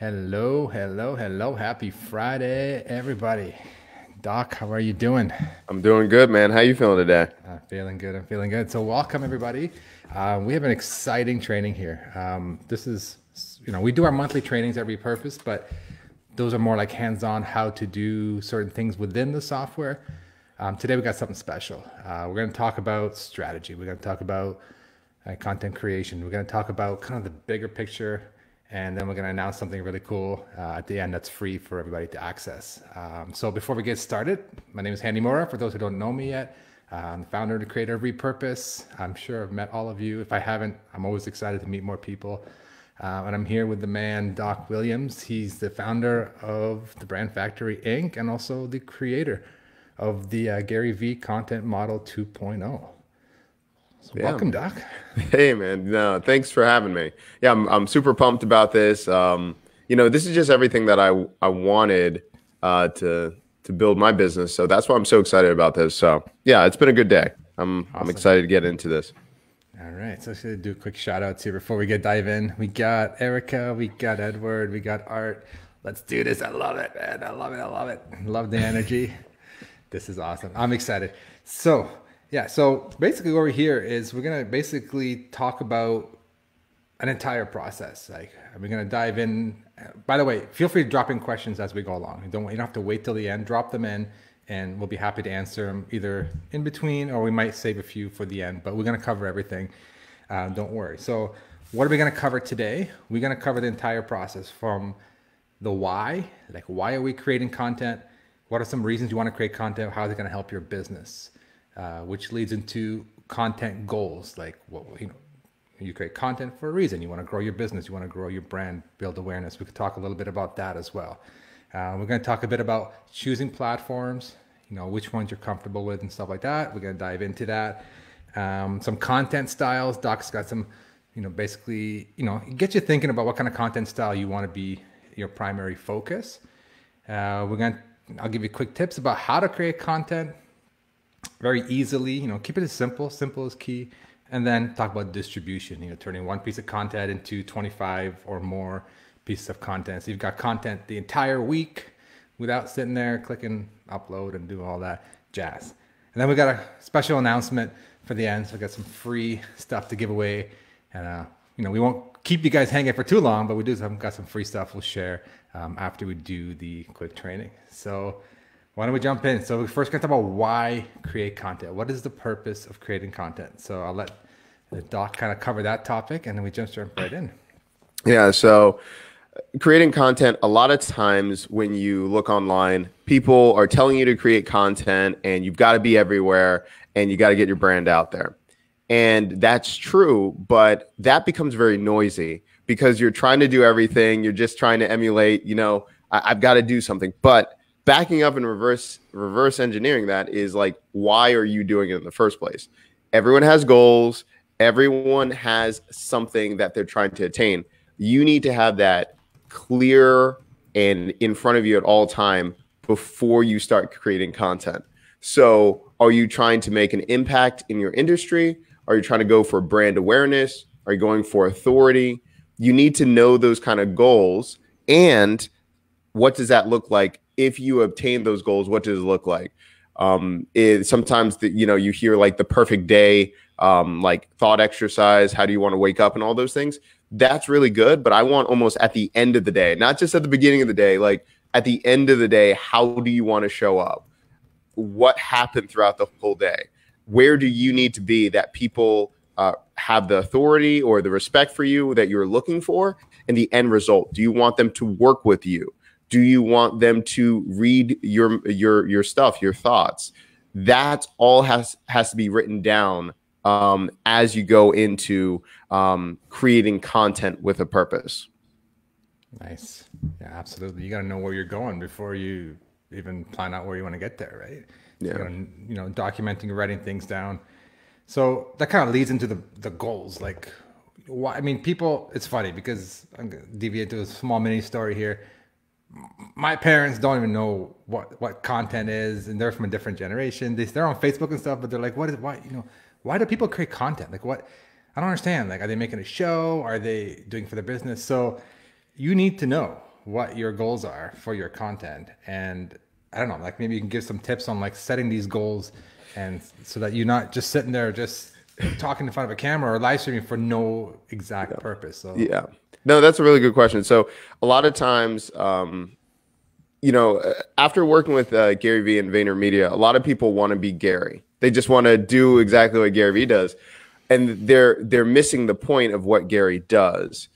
Hello, hello, hello. Happy Friday, everybody. Doc, how are you doing? I'm doing good, man. How you feeling today? I'm feeling good. I'm feeling good. So, welcome, everybody. We have an exciting training here. This is, we do our monthly trainings at Repurpose, but those are more like hands-on how to do certain things within the software. Today, we got something special. We're going to talk about strategy. We're going to talk about content creation. We're going to talk about kind of the bigger picture, and then we're going to announce something really cool at the end that's free for everybody to access. So before we get started, my name is Handy Mora. For those who don't know me yet, I'm the founder and the creator of Repurpose. I'm sure I've met all of you. If I haven't, I'm always excited to meet more people. And I'm here with the man, Doc Williams. He's the founder of the Brand Factory Inc. and also the creator of the Gary Vee Content Model 2.0. So Yeah. welcome, Doc. Hey, man. No, thanks for having me. Yeah, I'm super pumped about this. This is just everything that I wanted to build my business. So that's why I'm so excited about this. So yeah, it's been a good day. I'm Awesome. excited to get into this. All right, so should do a quick shout outs here before we dive in. We got Erica, we got Edward, we got Art. Let's do this. I love it, man. I love it. I love it. Love the energy. This is awesome. I'm excited. So basically what we're here is we're gonna basically talk about an entire process. Like we're gonna dive in. By the way, feel free to drop in questions as we go along. You don't have to wait till the end. Drop them in, and we'll be happy to answer them either in between or we might save a few for the end. But we're gonna cover everything. Don't worry. So what are we gonna cover today? We're gonna cover the entire process from the why. Like why are we creating content? What are some reasons you want to create content? How is it going to help your business? Which leads into content goals. Like, you create content for a reason. You want to grow your business. You want to grow your brand, build awareness. We could talk a little bit about that as well. We're going to talk a bit about choosing platforms, which ones you're comfortable with and stuff like that. We're going to dive into that. Some content styles. Doc's got some, basically, get you thinking about what kind of content style you want to be your primary focus. I'll give you quick tips about how to create content very easily. Keep it as simple. Simple is key. And then talk about distribution, turning one piece of content into 25 or more pieces of content. So you've got content the entire week without sitting there clicking upload and do all that jazz. And then we got a special announcement for the end. So we got some free stuff to give away. And, we won't keep you guys hanging for too long, but we got some free stuff we'll share after we do the quick training. So why don't we jump in? So we're first going to talk about why create content. What is the purpose of creating content? So I'll let the Doc kind of cover that topic, and then we jump right in. Yeah. So creating content, a lot of times when you look online, people are telling you to create content and you've got to be everywhere and you got to get your brand out there. And that's true, but that becomes very noisy because you're trying to do everything. You're just trying to emulate, I've got to do something. But backing up and reverse engineering that is like, why are you doing it in the first place? Everyone has goals. Everyone has something that they're trying to attain. You need to have that clear and in front of you at all time before you start creating content. So are you trying to make an impact in your industry? Are you trying to go for brand awareness? Are you going for authority? You need to know those kind of goals. And what does that look like? If you obtain those goals, what does it look like? Sometimes you hear like the perfect day, like thought exercise. How do you want to wake up and all those things? That's really good. But I want almost at the end of the day, not just at the beginning of the day, like at the end of the day, how do you want to show up? What happened throughout the whole day? Where do you need to be that people have the authority or the respect for you that you're looking for? And the end result, do you want them to work with you? Do you want them to read your stuff, your thoughts? That all has to be written down as you go into creating content with a purpose. Nice. Yeah, absolutely. You got to know where you're going before you even plan out where you want to get there, right? Yeah. So documenting, writing things down. So that kind of leads into the goals. Like, why? I mean, people. It's funny because I'm gonna deviate to a small mini story here. My parents don't even know what content is, and they're from a different generation. They're on Facebook and stuff, but they're like, why do people create content? Like, what? I don't understand. Like, are they making a show? Are they doing for their business? So you need to know what your goals are for your content. And I don't know, like maybe you can give some tips on like setting these goals, and so that you're not just sitting there just talking in front of a camera or live streaming for no exact purpose. So Yeah. No, that's a really good question. So a lot of times, after working with Gary Vee and VaynerMedia, a lot of people want to be Gary. They just want to do exactly what Gary Vee does, and they're missing the point of what Gary does.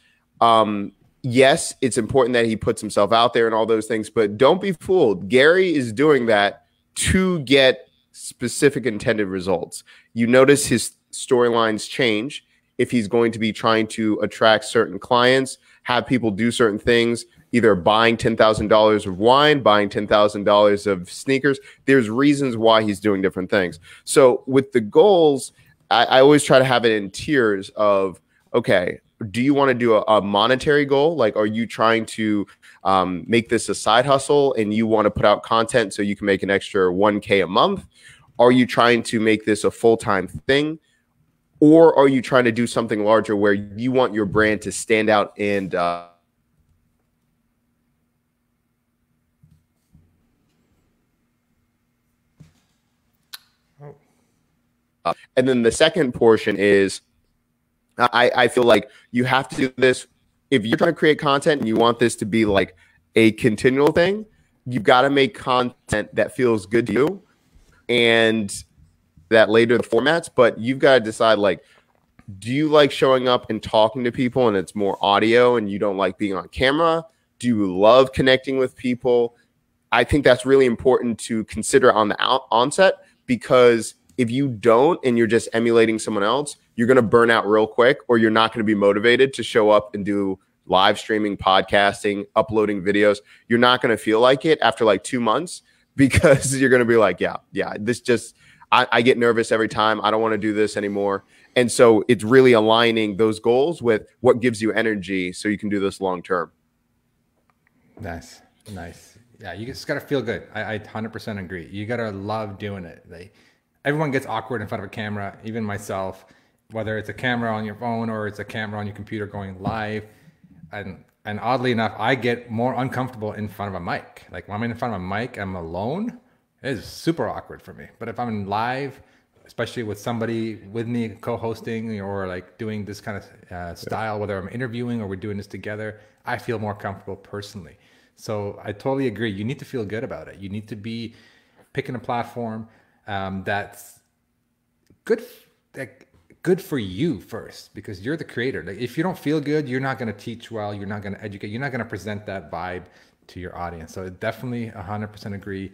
Yes, it's important that he puts himself out there and all those things, but don't be fooled. Gary is doing that to get specific intended results. You notice his storylines change if he's going to be trying to attract certain clients, have people do certain things, either buying $10,000 of wine, buying $10,000 of sneakers. There's reasons why he's doing different things. So with the goals, I always try to have it in tiers of, okay, do you want to do a monetary goal? Like, are you trying to make this a side hustle and you want to put out content so you can make an extra 1K a month? Are you trying to make this a full-time thing? Or are you trying to do something larger where you want your brand to stand out and and then the second portion is I feel like you have to do this. If you're trying to create content and you want this to be like a continual thing, you've got to make content that feels good to you and that later the formats, but you've got to decide, like, do you like showing up and talking to people and it's more audio and you don't like being on camera? Do you love connecting with people? I think that's really important to consider on the onset, because if you don't and you're just emulating someone else, you're going to burn out real quick, or you're not going to be motivated to show up and do live streaming, podcasting, uploading videos. You're not going to feel like it after like 2 months, because you're going to be like, yeah, this just, I get nervous every time. I don't want to do this anymore. And so it's really aligning those goals with what gives you energy so you can do this long term. Nice. Yeah, you just got to feel good. I 100% agree. You got to love doing it. Everyone gets awkward in front of a camera, even myself, whether it's a camera on your phone or it's a camera on your computer going live. And oddly enough, I get more uncomfortable in front of a mic. Like when I'm in front of a mic, I'm alone. It is super awkward for me. But if I'm in live, especially with somebody with me co-hosting or like doing this kind of style, whether I'm interviewing or we're doing this together, I feel more comfortable personally. So I totally agree. You need to feel good about it. You need to be picking a platform that's good for you first, because you're the creator. Like, if you don't feel good, you're not going to teach well. You're not going to educate. You're not going to present that vibe to your audience. So definitely 100% agree.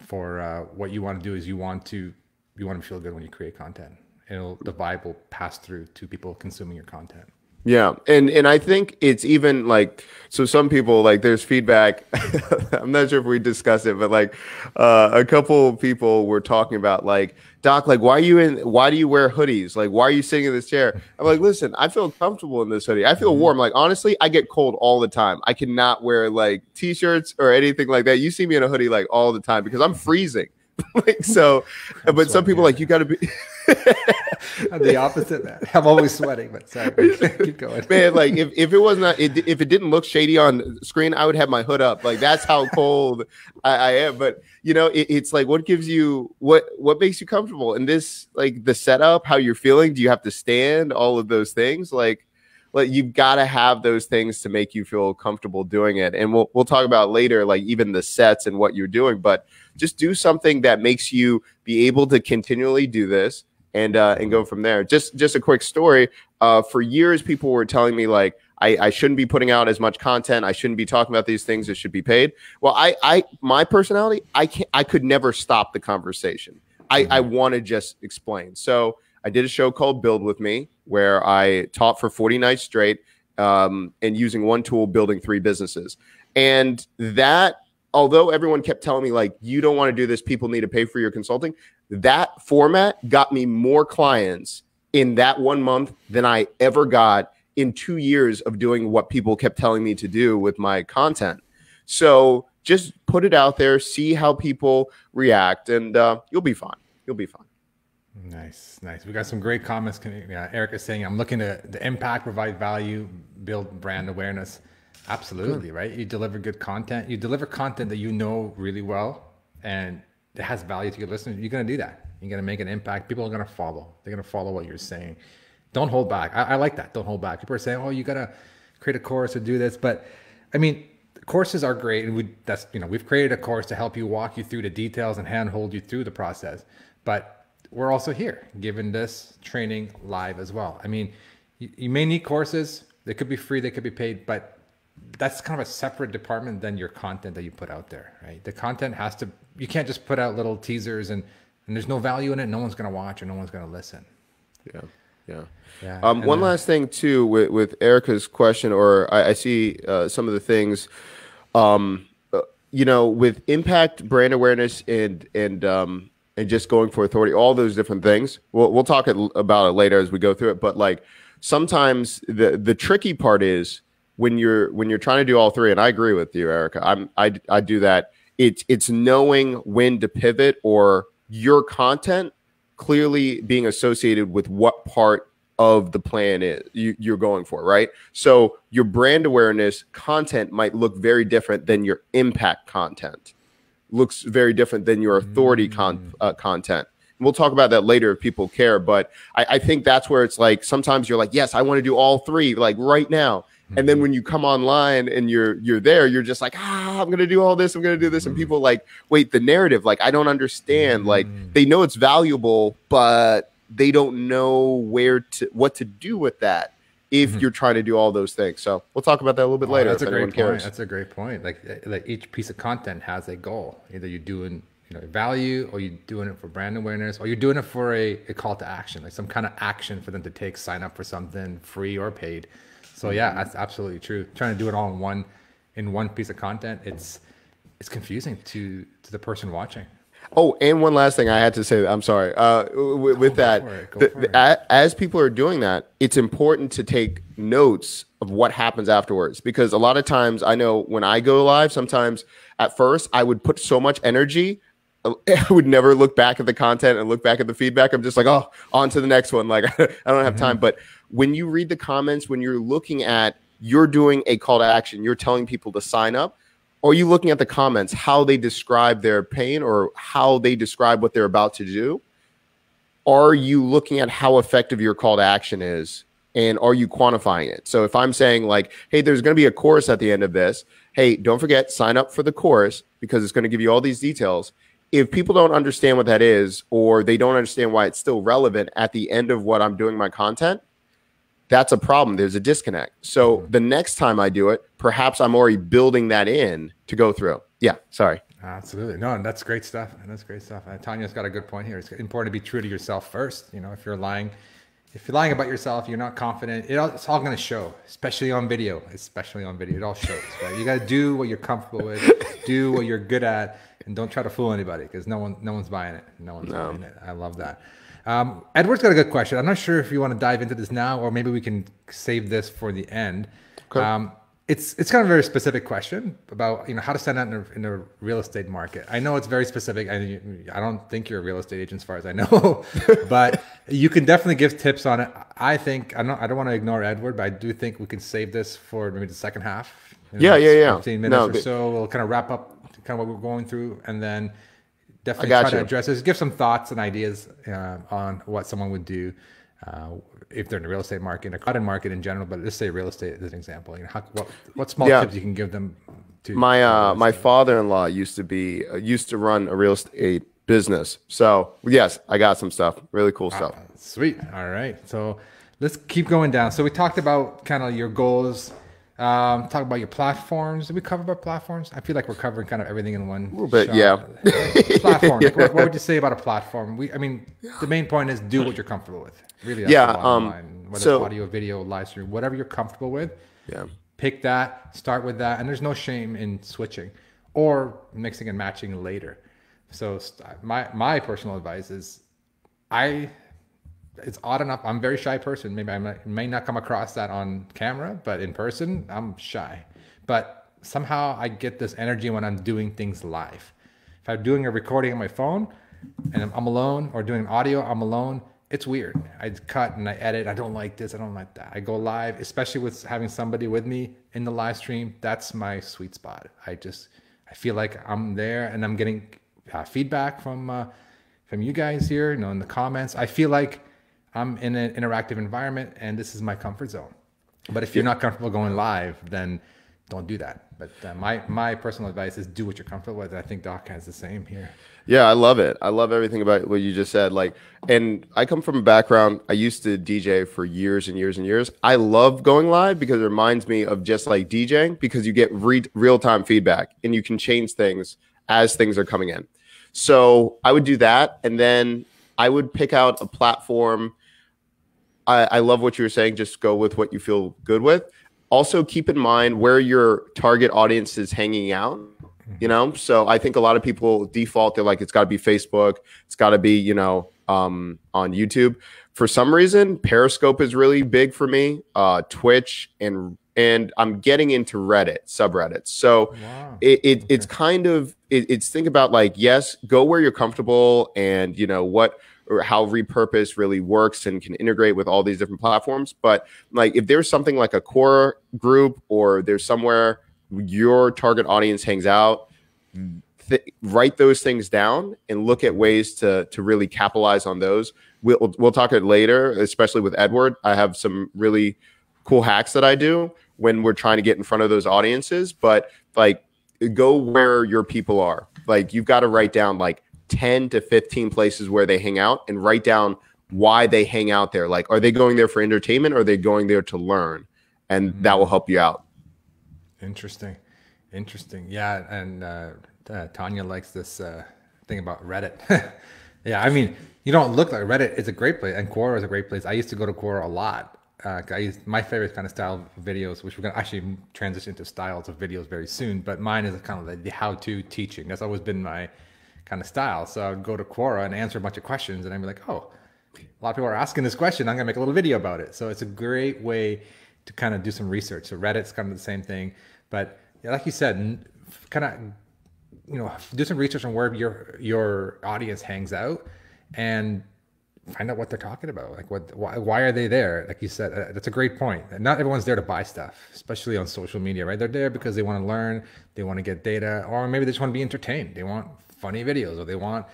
For what you want to do is you want to feel good when you create content. The vibe will pass through to people consuming your content. Yeah. And I think it's even like, so some people, like, there's feedback. I'm not sure if we discussed it, but like a couple people were talking about, like, Doc, like, why do you wear hoodies? Like, why are you sitting in this chair? I'm like, listen, I feel comfortable in this hoodie. I feel warm. Like, honestly, I get cold all the time. I cannot wear like t-shirts or anything like that. You see me in a hoodie like all the time because I'm freezing. Like, so, but some people like, you got to be I'm the opposite, man. I'm always sweating, but sorry, keep going. Man, like if it was not, if it didn't look shady on screen, I would have my hood up. Like, that's how cold I am. But it's like, what gives you, what makes you comfortable in this, like the setup, how you're feeling? Do you have to stand? All of those things, like you've got to have those things to make you feel comfortable doing it. And we'll talk about later, like even the sets and what you're doing, but just do something that makes you be able to continually do this and go from there. Just a quick story. For years, people were telling me, like, I shouldn't be putting out as much content. I shouldn't be talking about these things. It should be paid. Well, my personality, I could never stop the conversation. I want to just explain. So I did a show called Build With Me, where I taught for 40 nights straight, and using one tool, building 3 businesses. And that, although everyone kept telling me, like, you don't want to do this, people need to pay for your consulting, that format got me more clients in that 1 month than I ever got in 2 years of doing what people kept telling me to do with my content. So just put it out there, see how people react, and you'll be fine. You'll be fine. Nice. We got some great comments. Eric is saying, I'm looking to the impact, provide value, build brand awareness. Absolutely, right? You deliver good content. You deliver content that you know really well and it has value to your listeners. You're going to do that. You're going to make an impact. People are going to follow. They're going to follow what you're saying. Don't hold back. I like that. Don't hold back. People are saying, oh, you got to create a course or do this. But I mean, courses are great. And we've created a course to help you, walk you through the details and handhold you through the process. But we're also here giving this training live as well. I mean, you may need courses. They could be free. They could be paid, but that's kind of a separate department than your content that you put out there, right? The content you can't just put out little teasers and there's no value in it. No one's going to watch or no one's going to listen. Yeah. One last thing too, with Erica's question, or I see some of the things, with impact, brand awareness, and just going for authority, all those different things. We'll talk about it later as we go through it. But like sometimes the tricky part is when you're trying to do all three. And I agree with you, Erica. I do that. It's knowing when to pivot, or your content clearly being associated with what part of the plan is you're going for, right? So your brand awareness content might look very different than your impact content, looks very different than your authority content. And we'll talk about that later if people care. But I think that's where it's like, sometimes you're like, yes, I want to do all three, like right now. And then when you come online and you're there, you're just like, I'm going to do all this. I'm going to do this. And people like, wait, the narrative, like, I don't understand. Like, they know it's valuable, but they don't know what to do with that if you're trying to do all those things. So we'll talk about that a little bit later. That's a great point. That's a great point. Like each piece of content has a goal. Either you're doing value, or you're doing it for brand awareness, or you're doing it for a call to action, like some kind of action for them to take, sign up for something free or paid. So yeah, that's absolutely true. Trying to do it all in one piece of content, it's confusing to the person watching. Oh, and one last thing I had to say, I'm sorry. With that, as people are doing that, it's important to take notes of what happens afterwards, because a lot of times I know when I go live, sometimes at first I would put so much energy, I would never look back at the content and look back at the feedback. I'm just like, oh, on to the next one. Like, I don't have time. But when you read the comments, when you're looking at, you're doing a call to action, you're telling people to sign up, or are you looking at the comments, how they describe their pain or how they describe what they're about to do? Are you looking at how effective your call to action is? And are you quantifying it? So if I'm saying like, hey, there's going to be a course at the end of this. Hey, don't forget, sign up for the course because it's going to give you all these details. If people don't understand what that is, or they don't understand why it's still relevant at the end of what I'm doing my content, that's a problem. There's a disconnect. So the next time I do it, perhaps I'm already building that in to go through. Yeah, sorry. Absolutely. No, and that's great stuff. Tanya's got a good point here. It's important to be true to yourself first. If you're lying about yourself, you're not confident, it's all going to show, especially on video. It all shows, right? You got to do what you're comfortable with, do what you're good at, and don't try to fool anybody, because no one's buying it. Buying it. I love that. Edward's got a good question. I'm not sure if you want to dive into this now, or maybe we can save this for the end. Okay. It's kind of a very specific question about how to stand out in the real estate market. I know it's very specific. I don't think you're a real estate agent as far as I know, but you can definitely give tips on it. I think I don't want to ignore Edward, but I do think we can save this for maybe the second half. 15 minutes or so. We'll kind of wrap up kind of what we're going through, and then definitely try to address this. Give some thoughts and ideas on what someone would do if they're in the real estate market, a cotton market in general, but let's say real estate as an example. What small tips you can give them? My father-in-law used to run a real estate business. So yes, I got some stuff, really cool stuff. Sweet. All right. So let's keep going down. So we talked about kind of your goals. Talk about your platforms. Did we cover about platforms? I feel like we're covering kind of everything in one. A little bit, yeah. Platform. What would you say about a platform? The main point is do what you're comfortable with. Really, that's the bottom line. Whether it's audio, video, live stream, whatever you're comfortable with. Yeah. Pick that. Start with that, and there's no shame in switching or mixing and matching later. So my personal advice is, it's odd enough. I'm a very shy person. Maybe I may not come across that on camera, but in person, I'm shy. But somehow I get this energy when I'm doing things live. If I'm doing a recording on my phone and I'm alone, or doing audio, I'm alone, it's weird. I cut and I edit. I don't like this. I don't like that. I go live, especially with having somebody with me in the live stream. That's my sweet spot. I feel like I'm there and I'm getting feedback from you guys here, in the comments. I feel like I'm in an interactive environment and this is my comfort zone. But if you're not comfortable going live, then don't do that. But my personal advice is do what you're comfortable with. I think Doc has the same here. Yeah, I love it. I love everything about what you just said. And I come from a background, I used to DJ for years and years and years. I love going live because it reminds me of just like DJing, because you get real-time feedback and you can change things as things are coming in. So I would do that. And then I would pick out a platform. I love what you were saying. Just go with what you feel good with. Also, keep in mind where your target audience is hanging out. So I think a lot of people default. They're like, it's got to be Facebook. It's got to be, on YouTube. For some reason, Periscope is really big for me. Twitch and I'm getting into Reddit subreddits. So wow. It's kind of it's think about like, yes, go where you're comfortable and what or how Repurpose really works and can integrate with all these different platforms. But like if there's something like a core group or there's somewhere your target audience hangs out, write those things down and look at ways to really capitalize on those. We'll talk it later, especially with Edward. I have some really cool hacks that I do when we're trying to get in front of those audiences. But like, go where your people are. Like you've got to write down like 10 to 15 places where they hang out and write down why they hang out there. Like, are they going there for entertainment or are they going there to learn? And that will help you out. Interesting. Yeah. And Tanya likes this thing about Reddit. Yeah. I mean, you don't look like Reddit is a great place and Quora is a great place. I used to go to Quora a lot. My favorite kind of style videos, which we're going to actually transition to styles of videos very soon. But mine is kind of the how-to teaching. That's always been my kind of style. So I would go to Quora and answer a bunch of questions and I'd be like, oh, a lot of people are asking this question. I'm gonna make a little video about it. So it's a great way to kind of do some research. So Reddit's kind of the same thing, but like you said, kind of, do some research on where your audience hangs out and find out what they're talking about. Like why are they there? Like you said, that's a great point. Not everyone's there to buy stuff, especially on social media, right? They're there because they want to learn, they want to get data, or maybe they just want to be entertained. They want funny videos or they want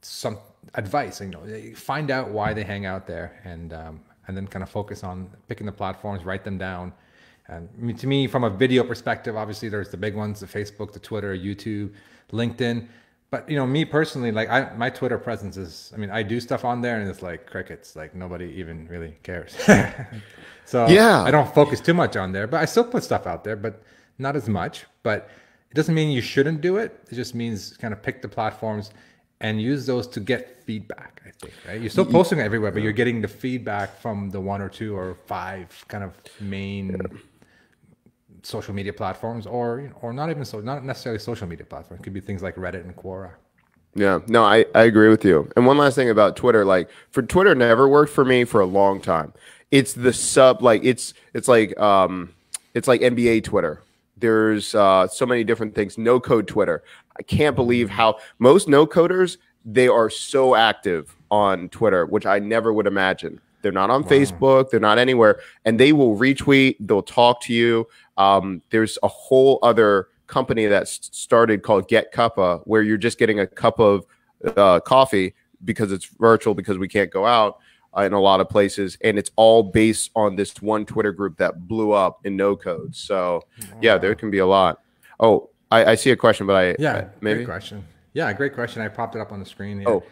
some advice. Find out why they hang out there and then kind of focus on picking the platforms, write them down. And to me, from a video perspective, obviously there's the big ones, the Facebook, the Twitter, YouTube, LinkedIn. But me personally, like my Twitter presence is, I do stuff on there and it's like crickets, like nobody even really cares. So yeah, I don't focus too much on there, but I still put stuff out there, but not as much. But it doesn't mean you shouldn't do it. It just means kind of pick the platforms and use those to get feedback, I think, right? You're still posting everywhere, but you're getting the feedback from the 1 or 2 or 5 kind of main social media platforms, or not necessarily social media platforms. It could be things like Reddit and Quora. Yeah, no, I agree with you. And one last thing about Twitter, like Twitter never worked for me for a long time. It's the it's like NBA Twitter. There's so many different things. No code Twitter. I can't believe how most no coders, they are so active on Twitter, which I never would imagine. They're not on Facebook. They're not anywhere. And they will retweet. They'll talk to you. There's a whole other company that started called Get Cuppa, where you're just getting a cup of coffee because it's virtual, because we can't go out in a lot of places. And it's all based on this one Twitter group that blew up in no code. So yeah, there can be a lot. Oh, I see a question, but maybe great question. Yeah, great question. I popped it up on the screen here. Oh,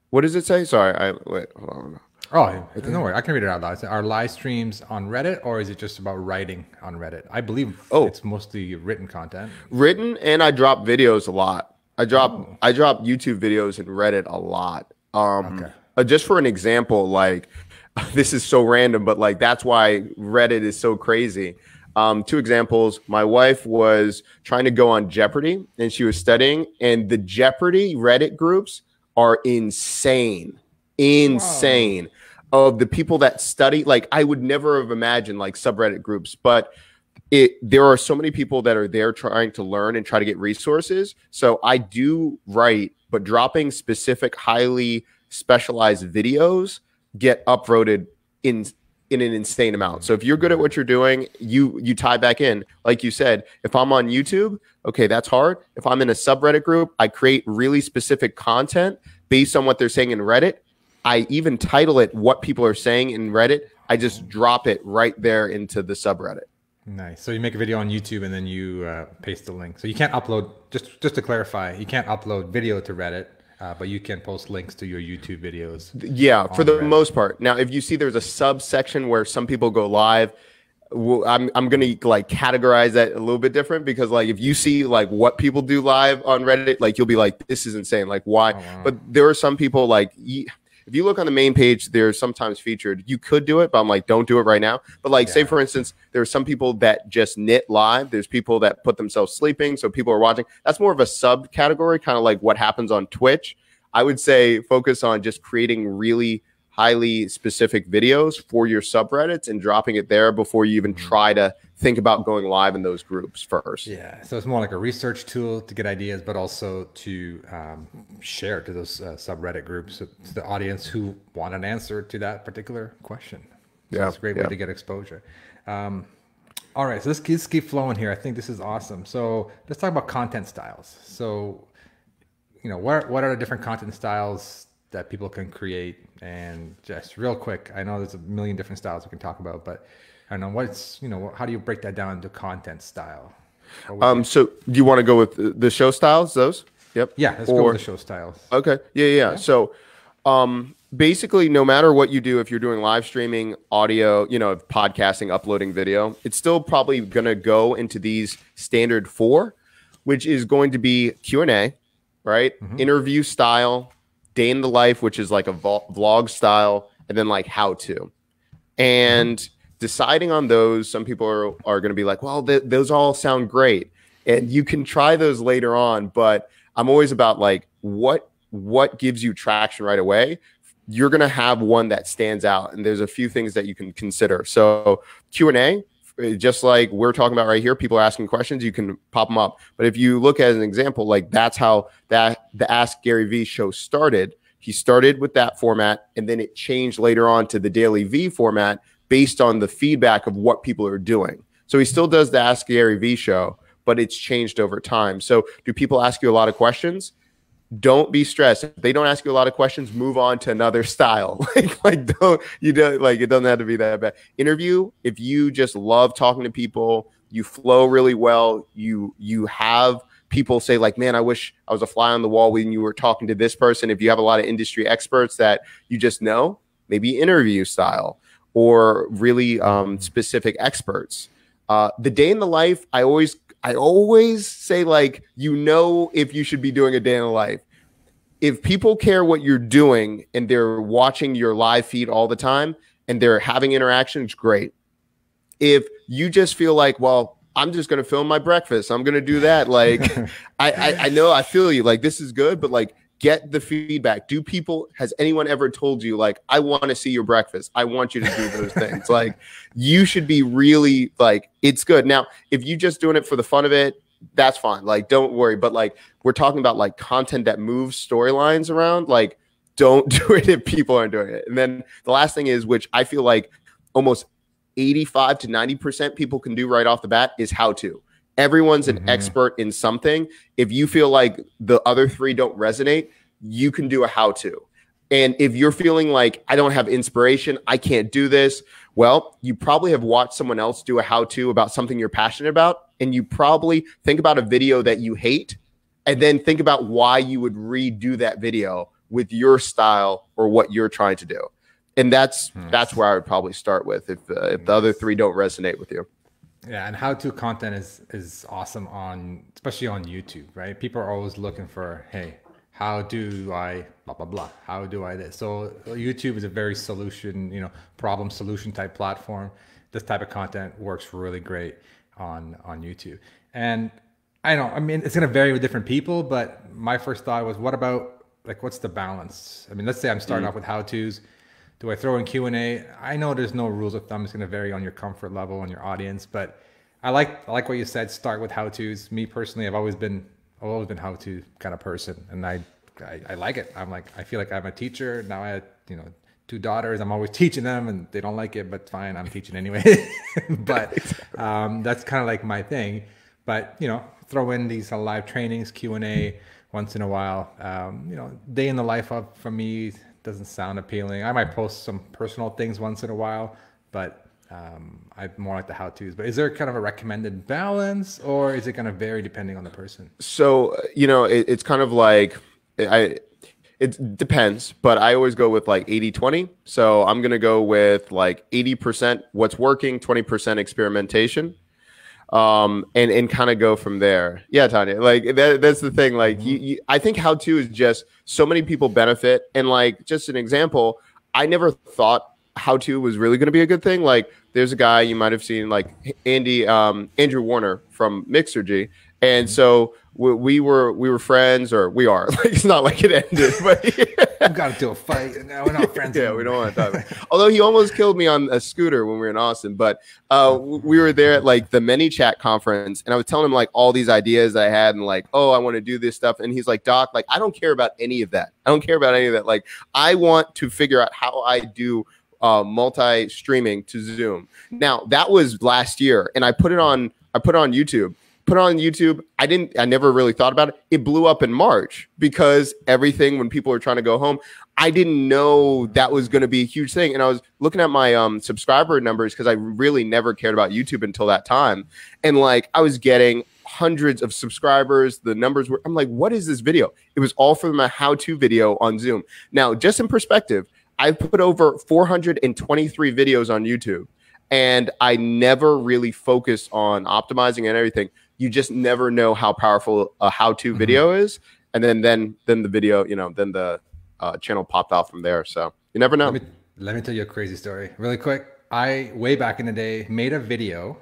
what does it say? Sorry, wait, hold on. Oh, no worry. I can read it out loud. Are live streams on Reddit, or is it just about writing on Reddit? I believe it's mostly written content. Written, and I drop videos a lot. I drop YouTube videos in Reddit a lot. Just for an example, like this is so random, but like that's why Reddit is so crazy. 2 examples. My wife was trying to go on Jeopardy, and she was studying, and the Jeopardy Reddit groups are insane. Wow. Of the people that study, like I would never have imagined like subreddit groups, but there are so many people that are there trying to learn and try to get resources. So I do write, but dropping specific highly specialized videos get upvoted in an insane amount. So if you're good at what you're doing, you tie back in. Like you said, if I'm on YouTube, okay, that's hard. If I'm in a subreddit group, I create really specific content based on what they're saying in Reddit. I even title it what people are saying in Reddit. I just drop it right there into the subreddit. Nice. So you make a video on YouTube and then you paste the link. So you can't upload, just to clarify, you can't upload video to Reddit. But you can post links to your YouTube videos. Yeah, for the most part. Now, if you see there's a subsection where some people go live, I'm gonna like categorize that a little bit different, because like if you see like what people do live on Reddit, like you'll be like, this is insane. Like why? Oh, wow. But there are some people like if you look on the main page, they're sometimes featured. You could do it, but I'm like, don't do it right now. But like, say for instance, there are some people that just knit live. There's people that put themselves sleeping, so people are watching. That's more of a subcategory, kind of like what happens on Twitch. I would say focus on just creating really highly specific videos for your subreddits and dropping it there before you even try to think about going live in those groups first. Yeah, so it's more like a research tool to get ideas, but also to share to those subreddit groups, to the audience who want an answer to that particular question. So it's a great way to get exposure. All right, so let's keep flowing here. I think this is awesome. So let's talk about content styles. So, you know, what are the different content styles that people can create? And just real quick, I know there's a million different styles we can talk about, but I don't know how do you break that down into content style? So do you want to go with the show styles, those? Yep. Yeah, let's go with the show styles. Okay. Yeah. So basically, no matter what you do, if you're doing live streaming, audio, podcasting, uploading video, it's still probably going to go into these standard 4, which is going to be Q&A, right? Mm-hmm. Interview style, day in the life, which is like a vlog style, and then like how to. And deciding on those, some people are going to be like, well, those all sound great. And you can try those later on, but I'm always about like what gives you traction right away. You're going to have one that stands out, and there's a few things that you can consider. So Q&A, just like we're talking about right here, people are asking questions, you can pop them up. But if you look at an example, like that's how the Ask Gary Vee show started. He started with that format, and then it changed later on to the Daily V format based on the feedback of what people are doing. So he still does the Ask Gary Vee show, but it's changed over time. So do people ask you a lot of questions? Don't be stressed. If they don't ask you a lot of questions, move on to another style. it doesn't have to be that bad. Interview, if you just love talking to people, you flow really well, you have people say like, man, I wish I was a fly on the wall when you were talking to this person. If you have a lot of industry experts that you just know, maybe interview style or really specific experts. The day in the life, I always say, like, if you should be doing a day in the life. If people care what you're doing and they're watching your live feed all the time and they're having interactions, great. If you just feel like, well, I'm just going to film my breakfast, I'm going to do that. Like, I know, I feel you. Like, this is good, but like, get the feedback. Has anyone ever told you, like, I want to see your breakfast, I want you to do those things? Like, you should be really like, it's good. Now, if you're just doing it for the fun of it, that's fine. Like, don't worry. But like, we're talking about like content that moves storylines around. Like, don't do it if people aren't doing it. And then the last thing is, which I feel like almost 85 to 90% people can do right off the bat, is how to. Everyone's an expert in something. If you feel like the other 3 don't resonate, you can do a how-to. And if you're feeling like, I don't have inspiration, I can't do this, well, you probably have watched someone else do a how-to about something you're passionate about, and you probably think about a video that you hate, and then think about why you would redo that video with your style or what you're trying to do. And that's where I would probably start with if the other 3 don't resonate with you. Yeah, and how-to content is awesome especially on YouTube, right? People are always looking for, hey, how do I blah blah blah? How do I this? So YouTube is a very problem solution type platform. This type of content works really great on YouTube. And it's gonna vary with different people, but my first thought was, what about like, what's the balance? I mean, let's say I'm starting off with how-tos. Do I throw in Q&A? I know there's no rules of thumb. It's going to vary on your comfort level and your audience, but I like what you said. Start with how-tos. Me personally, I've always been how-to kind of person, and I I like it. I'm like, I feel like I'm a teacher now. I had, you know, 2 daughters. I'm always teaching them, and they don't like it, but fine, I'm teaching anyway. But that's kind of like my thing. But you know, throw in these live trainings, Q&A once in a while. You know, day in the life of for me doesn't sound appealing. I might post some personal things once in a while, but I more like the how-tos. But is there kind of a recommended balance, or is it going to vary depending on the person? So, you know, it's kind of like it depends, but I always go with like 80-20. So I'm going to go with like 80% what's working, 20% experimentation. And kind of go from there. Yeah, Tanya, like that's the thing. Like I think how to is just so many people benefit. And like, just an example, I never thought how to was really going to be a good thing. Like there's a guy you might have seen, like Andrew Warner from Mixergy. And so we were friends, or we are. Like it's not like it ended, but We've got into a fight, and now we're not friends. Yeah, we don't want to talk about it. Although he almost killed me on a scooter when we were in Austin. But we were there at like the ManyChat conference, and I was telling him like all these ideas that I had, and like, oh, I want to do this stuff. And he's like, Doc, like I don't care about any of that. I don't care about any of that. Like I want to figure out how I do multi-streaming to Zoom. Now that was last year, and I put it on YouTube. I never really thought about it. It blew up in March because everything, when people were trying to go home, I didn't know that was going to be a huge thing. And I was looking at my subscriber numbers because I really never cared about YouTube until that time. And like, I was getting hundreds of subscribers. The numbers were, I'm like, what is this video? It was all from my how-to video on Zoom. Now, just in perspective, I've put over 423 videos on YouTube, and I never really focused on optimizing and everything. You just never know how powerful a how-to video is. And then the video, you know, then the channel popped off from there. So you never know. Let me tell you a crazy story really quick. I, way back in the day, made a video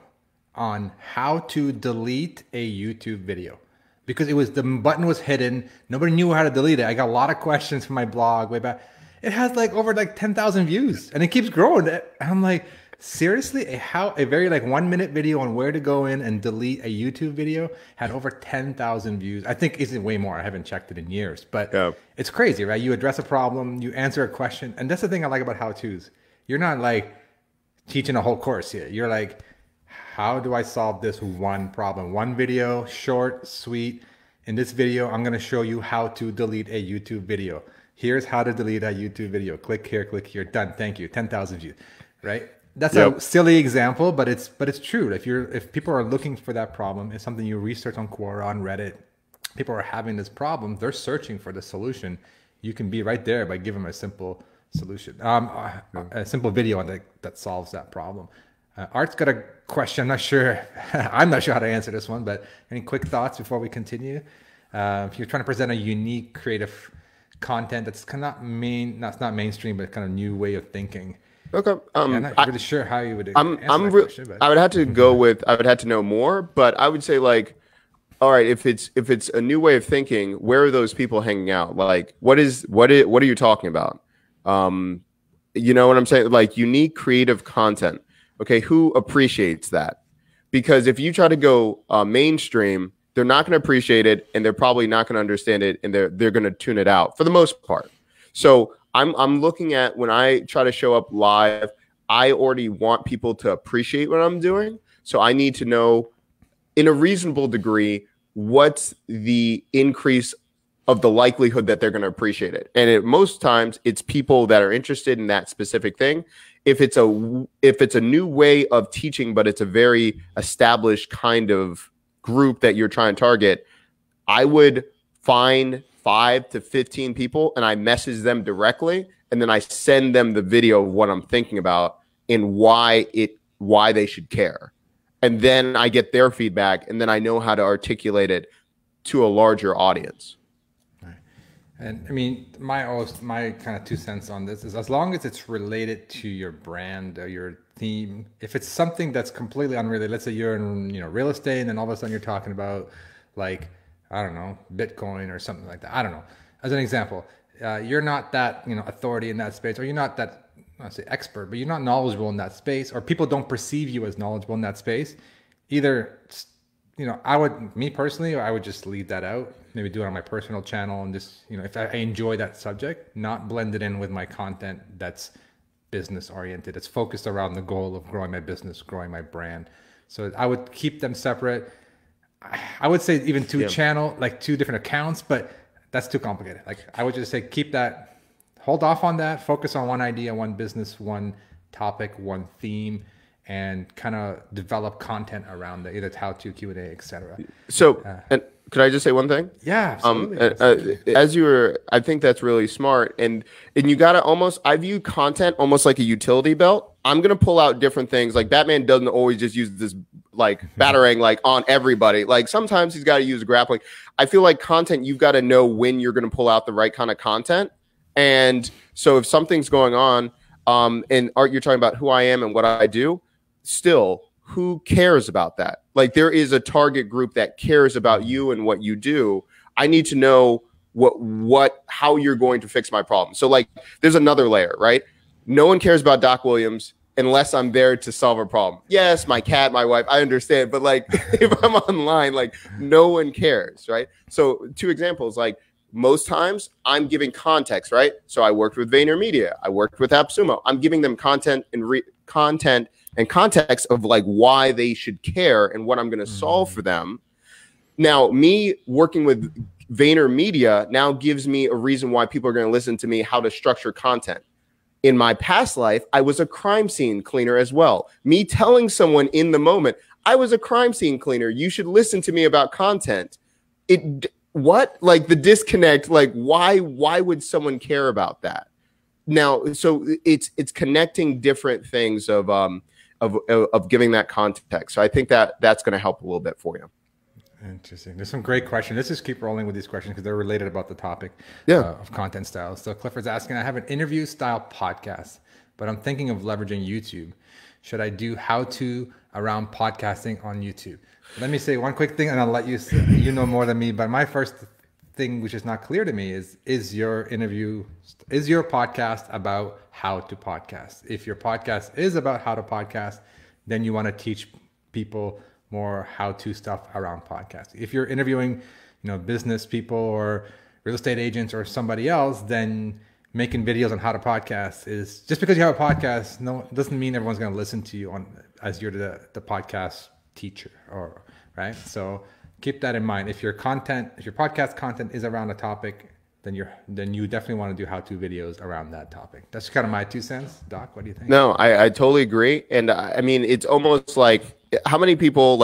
on how to delete a YouTube video because the button was hidden. Nobody knew how to delete it. I got a lot of questions from my blog way back. It has like over like 10,000 views, and it keeps growing. And I'm like, seriously, a very like 1-minute video on where to go in and delete a YouTube video had over 10,000 views. I think it's way more. I haven't checked it in years, but It's crazy, right? You address a problem, you answer a question. And that's the thing I like about how-tos. You're not like teaching a whole course here. You're like, how do I solve this one problem? One video, short, sweet. In this video, I'm going to show you how to delete a YouTube video. Here's how to delete a YouTube video. Click here, done. Thank you. 10,000 views, right? That's a silly example, but it's true. If people are looking for that problem, it's something you research on Quora, on Reddit. People are having this problem. They're searching for the solution. You can be right there by giving them a simple solution, a simple video that solves that problem. Art's got a question. I'm not sure how to answer this one, but any quick thoughts before we continue? If you're trying to present a unique, creative content that's kind of not mainstream, but kind of new way of thinking. Okay. I'm not really sure how you would answer that question. But. I would have to go with, I would have to know more, but I would say like, all right, if it's a new way of thinking, where are those people hanging out? Like, what are you talking about? You know what I'm saying? Like unique creative content. Okay. Who appreciates that? Because if you try to go mainstream, they're not going to appreciate it, and they're probably not going to understand it, and they're going to tune it out for the most part. So I'm looking at when I try to show up live, I already want people to appreciate what I'm doing. So I need to know in a reasonable degree, what's the increase of the likelihood that they're going to appreciate it. And most times it's people that are interested in that specific thing. If it's a new way of teaching, but it's a very established kind of group that you're trying to target, I would find 5 to 15 people and I message them directly, and then I send them the video of what I'm thinking about and why they should care. And then I get their feedback, and then I know how to articulate it to a larger audience. And I mean, my kind of 2 cents on this is, as long as it's related to your brand or your theme, if it's something that's completely unrelated, let's say you're in real estate, and then all of a sudden you're talking about like, I don't know, Bitcoin or something like that. I don't know. As an example, you're not that authority in that space, or you're not that, I don't say expert, but you're not knowledgeable in that space, or people don't perceive you as knowledgeable in that space. Either me personally, I would just leave that out. Maybe do it on my personal channel and just, if I enjoy that subject, not blend it in with my content that's business oriented. It's focused around the goal of growing my business, growing my brand. So I would keep them separate. I would say even two different accounts, but that's too complicated. Like I would just say, hold off on that, focus on one idea, one business, one topic, one theme, and kind of develop content around it, either how-to, Q&A, etc. So, and could I just say one thing? Yeah, absolutely. As you were, I think that's really smart. And you got to I view content almost like a utility belt. I'm going to pull out different things. Like Batman doesn't always just use this like batarang like on everybody. Like sometimes he's got to use grappling. I feel like content, you've got to know when you're going to pull out the right kind of content. And so if something's going on, and Art, you're talking about who I am and what I do, still, who cares about that? Like there is a target group that cares about you and what you do. I need to know how you're going to fix my problem. So like there's another layer, right? No one cares about Doc Williams unless I'm there to solve a problem. Yes, my cat, my wife, I understand. But like if I'm online, like no one cares, right? So 2 examples, like most times I'm giving context, right? So I worked with VaynerMedia. I worked with AppSumo. I'm giving them content and context of like why they should care and what I'm going to solve for them. Now, me working with VaynerMedia now gives me a reason why people are going to listen to me, how to structure content. In my past life, I was a crime scene cleaner as well. Me telling someone in the moment, I was a crime scene cleaner. You should listen to me about content. Like the disconnect, like why would someone care about that? Now, so it's connecting different things of giving that context. So I think that's going to help a little bit for you. Interesting. There's some great questions. Let's just keep rolling with these questions because they're related about the topic of content styles. So Clifford's asking, I have an interview style podcast, but I'm thinking of leveraging YouTube. Should I do how-to around podcasting on YouTube? Let me say one quick thing and I'll let you know more than me. But my first thing, which is not clear to me, is your podcast about how to podcast? If your podcast is about how to podcast, then you want to teach people more how-to stuff around podcasting. If you're interviewing, business people or real estate agents or somebody else, then making videos on how to podcast is just because you have a podcast. No, doesn't mean everyone's going to listen to you as you're the podcast teacher, right? So keep that in mind. If your podcast content is around a topic, then you definitely want to do how-to videos around that topic. That's kind of my 2 cents. Doc, what do you think? No, I totally agree. And I mean, it's almost like, how many people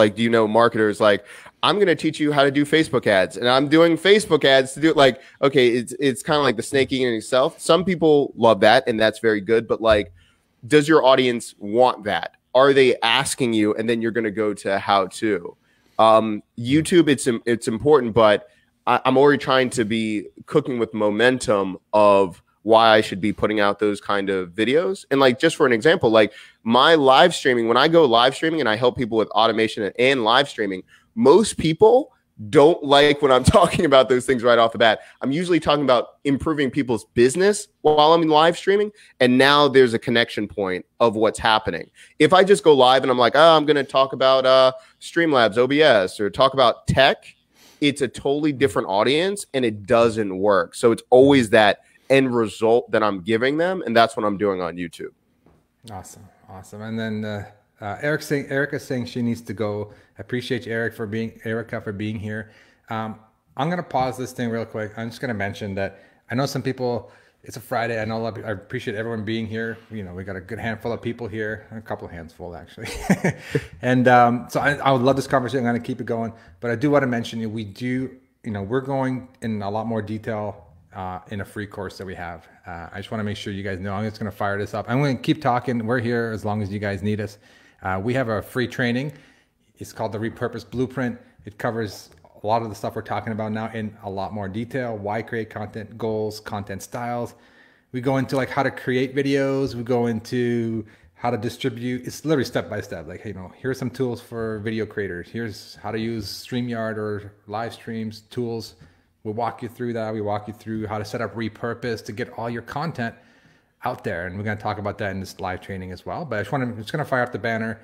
marketers, like, I'm going to teach you how to do Facebook ads and I'm doing Facebook ads to do it. Like, okay, it's kind of like the snake eating itself. Some people love that and that's very good. But like, does your audience want that? Are they asking you? And then you're going to go to how to. YouTube, it's important, but I'm already trying to be cooking with momentum of why I should be putting out those kind of videos. And like, just for an example, like my live streaming, when I go live streaming and I help people with automation and live streaming, most people don't like when I'm talking about those things right off the bat. I'm usually talking about improving people's business while I'm in live streaming. And now there's a connection point of what's happening. If I just go live and I'm like, I'm going to talk about Streamlabs, OBS, or talk about tech, it's a totally different audience and it doesn't work. So it's always that end result that I'm giving them. And that's what I'm doing on YouTube. Awesome. And then Erica's saying she needs to go. I appreciate you, Erica for being here. I'm going to pause this thing real quick. I'm just going to mention that I know some people, it's a Friday. I know I appreciate everyone being here. We got a good handful of people here, a couple of handsful actually. And so I would love this conversation. I'm going to keep it going, but I do want to mention we're going in a lot more detail in a free course that we have. I just want to make sure you guys know. I'm just going to fire this up. I'm going to keep talking. We're here as long as you guys need us. We have a free training. It's called the Repurpose Blueprint. It covers a lot of the stuff we're talking about now in a lot more detail. Why create content, goals, content styles. We go into like how to create videos. We go into how to distribute. It's literally step by step. Like, here's some tools for video creators. Here's how to use StreamYard or live streams tools. We'll walk you through that. We walk you through how to set up Repurpose to get all your content out there. And we're going to talk about that in this live training as well. But I'm just going to fire up the banner.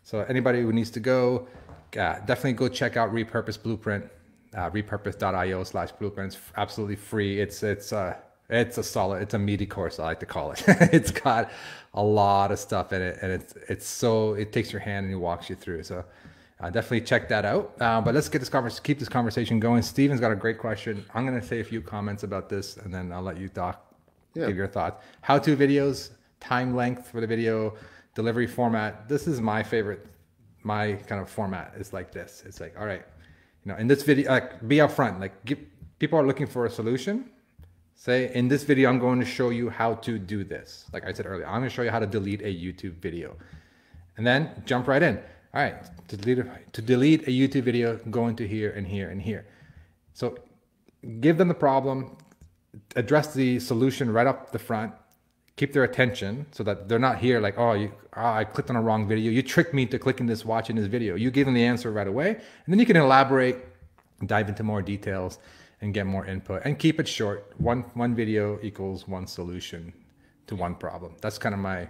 So anybody who needs to go, definitely go check out Repurpose Blueprint, repurpose.io/blueprint. It's absolutely free. It's a solid, it's a meaty course, I like to call it. It's got a lot of stuff in it, and it takes your hand and it walks you through. So definitely check that out. But let's get keep this conversation going. Steven's got a great question. I'm going to say a few comments about this, and then I'll let you, Doc, give your thoughts. How-to videos, time length for the video, delivery format. This is my favorite. My kind of format is like this. It's like, all right, in this video, like, be upfront. Like, people are looking for a solution. Say, in this video, I'm going to show you how to do this. Like I said earlier, I'm going to show you how to delete a YouTube video. And then jump right in. All right, to delete a YouTube video, go into here and here and here. So give them the problem, address the solution right up the front, keep their attention so that they're not here like, I clicked on a wrong video. You tricked me to clicking this, watching this video. You give them the answer right away. And then you can elaborate, dive into more details, and get more input, and keep it short. One video equals one solution to one problem. That's kind of my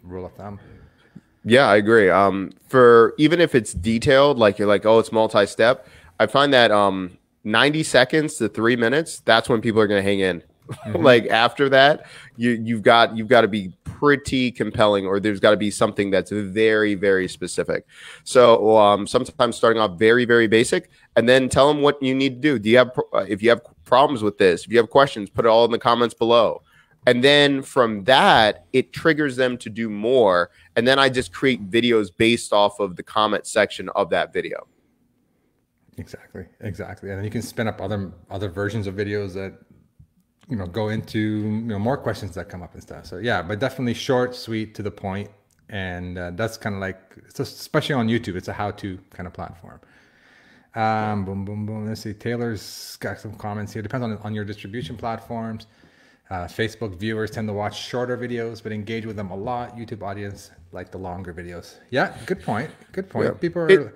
rule of thumb. Yeah, I agree. For even if it's detailed, like you're like, oh, it's multi-step, I find that 90 seconds to 3 minutes, that's when people are going to hang in. Mm-hmm. Like after that, you've got to be pretty compelling, or there's got to be something that's very, very specific. So sometimes starting off very, very basic, and then tell them what you need to do. If you have problems with this, if you have questions, put it all in the comments below. And then from that, it triggers them to do more. And then I just create videos based off of the comment section of that video. Exactly. And then you can spin up other versions of videos that go into more questions that come up and stuff. So yeah, but definitely short, sweet, to the point. And that's kind of like, especially on YouTube, it's a how-to kind of platform. Boom, boom, boom. Let's see. Taylor's got some comments here. Depends on your distribution platforms. Facebook viewers tend to watch shorter videos, but engage with them a lot. YouTube audience like the longer videos. Yeah, good point. Yeah. People are.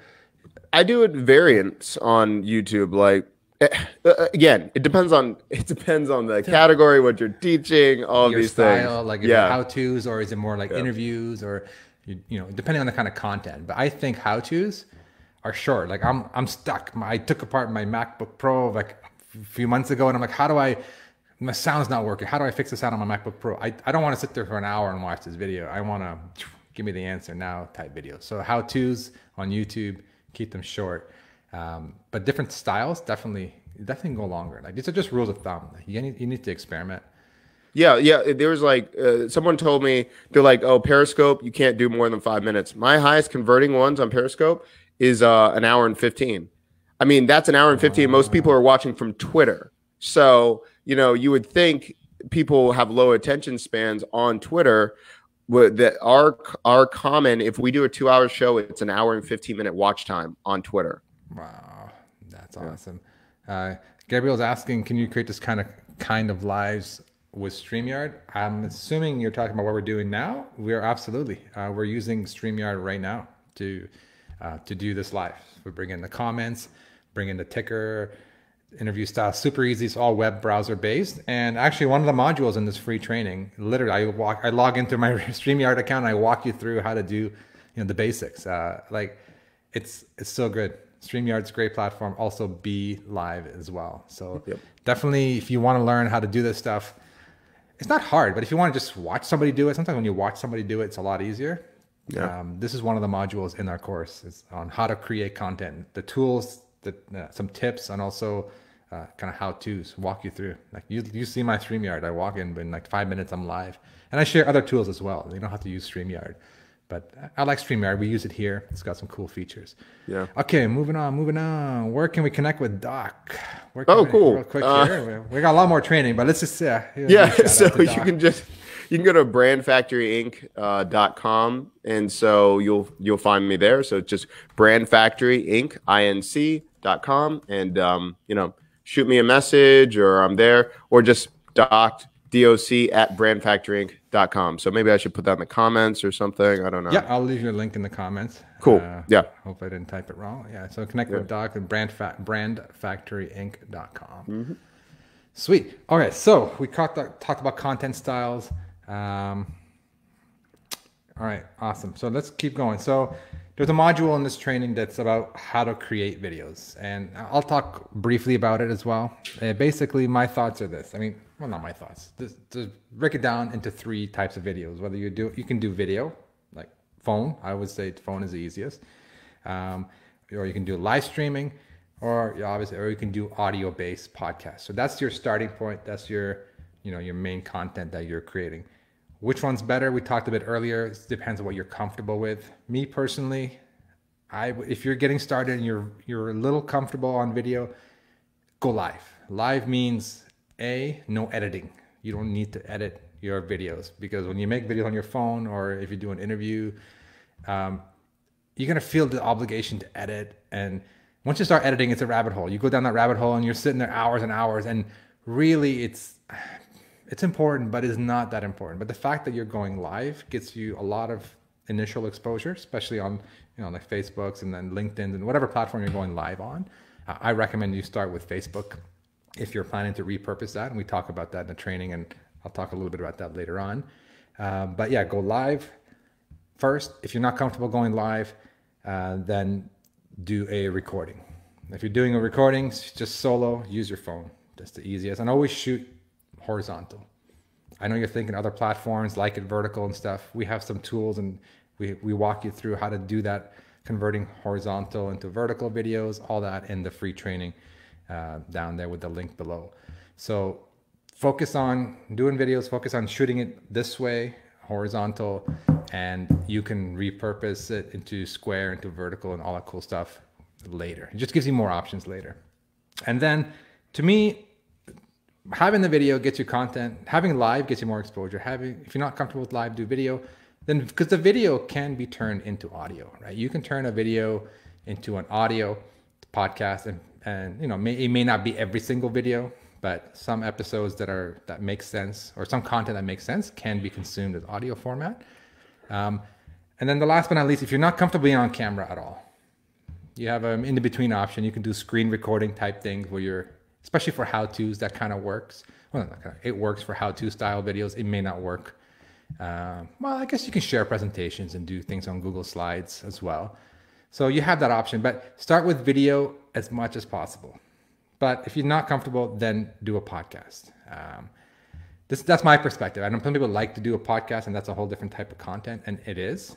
I do it variants on YouTube. Like, again, it depends on the category, what you're teaching, all your these style, things. Like is it how-tos, or is it more like interviews, or depending on the kind of content. But I think how-tos are short. Like I'm stuck. I took apart my MacBook Pro like a few months ago, and I'm like, my sound's not working. How do I fix the sound on my MacBook Pro? I don't want to sit there for an hour and watch this video. I want to give me the answer now type video. So how-tos on YouTube, keep them short. But different styles definitely go longer. Like these are just rules of thumb. You need to experiment. Yeah. There was like someone told me, they're like, oh, Periscope, you can't do more than 5 minutes. My highest converting ones on Periscope is an hour and 15. I mean, that's an hour and 15. Most people are watching from Twitter. So, you would think people have low attention spans on Twitter. That our common, if we do a 2-hour show, it's an hour and 15-minute watch time on Twitter. Wow, that's awesome. Gabriel's asking, can you create this kind of lives with StreamYard? I'm assuming you're talking about what we're doing now. We are absolutely. We're using StreamYard right now to do this live. We bring in the comments, bring in the ticker, interview style, super easy. It's all web browser based. And actually one of the modules in this free training, literally I log into my StreamYard account and I walk you through how to do, the basics. Like it's so good. StreamYard's a great platform. Also be live as well. So definitely if you want to learn how to do this stuff, it's not hard, but if you want to just watch somebody do it, sometimes when you watch somebody do it, it's a lot easier. Yeah. This is one of the modules in our course. It's on how to create content, the tools, some tips, and also kind of how-tos, walk you through. Like you see my StreamYard, I walk in like 5 minutes, I'm live. And I share other tools as well. You don't have to use StreamYard. But I like StreamYard. We use it here. It's got some cool features. Yeah. Okay, moving on. Where can we connect with Doc? Cool. Real quick here. We got a lot more training, but let's just so you can go to brandfactoryinc.com, and so you'll find me there. So it's just brandfactoryinc.com, and shoot me a message, or I'm there, or just doc at brandfactoryinc.com. So maybe I should put that in the comments or something. I don't know. Yeah, I'll leave you a link in the comments. Cool. Hope I didn't type it wrong. Yeah. So connect with Doc at brandfactoryinc.com. Mm-hmm. Sweet. All right. So we talked about content styles. All right. Awesome. So let's keep going. So there's a module in this training that's about how to create videos. And I'll talk briefly about it as well. Basically, my thoughts are this. I mean, well, not my thoughts. To break it down into 3 types of videos. Whether you can do video, like phone. I would say phone is the easiest. Or you can do live streaming, or you can do audio-based podcasts. So that's your starting point. That's your main content that you're creating. Which one's better? We talked a bit earlier. It depends on what you're comfortable with. Me personally, if you're getting started and you're a little comfortable on video, go live. Live means no editing. You don't need to edit your videos, because when you make videos on your phone, or if you do an interview, you're gonna feel the obligation to edit. And once you start editing, it's a rabbit hole. You go down that rabbit hole and you're sitting there hours and hours, and really it's important, but it's not that important. But the fact that you're going live gets you a lot of initial exposure, especially on like Facebooks and then LinkedIn and whatever platform you're going live on. I recommend you start with Facebook if you're planning to repurpose that, and we talk about that in the training, and I'll talk a little bit about that later on. But yeah, go live first. If you're not comfortable going live, then do a recording. If you're doing a recording just solo, use your phone. That's the easiest. And always shoot horizontal. I know you're thinking other platforms like it vertical and stuff. We have some tools, and we walk you through how to do that, converting horizontal into vertical videos, all that in the free training down there with the link below. So focus on doing videos, focus on shooting it this way, horizontal, and you can repurpose it into square, into vertical, and all that cool stuff later. It just gives you more options later. And then to me, having the video gets you content. Having live gets you more exposure. If you're not comfortable with live, do video. Then, because the video can be turned into audio, right? You can turn a video into an audio podcast, and it may not be every single video, but some episodes that make sense, or some content that makes sense, can be consumed as audio format. And then the last but not least, if you're not comfortable being on camera at all, you have an in-between option. You can do screen recording type things where you're, especially for how-tos, that kind of works. Well, it works for how-to style videos. It may not work. Well, I guess you can share presentations and do things on Google Slides as well. So you have that option, but start with video as much as possible. But if you're not comfortable, then do a podcast. That's my perspective. I know some people like to do a podcast, and that's a whole different type of content, and it is.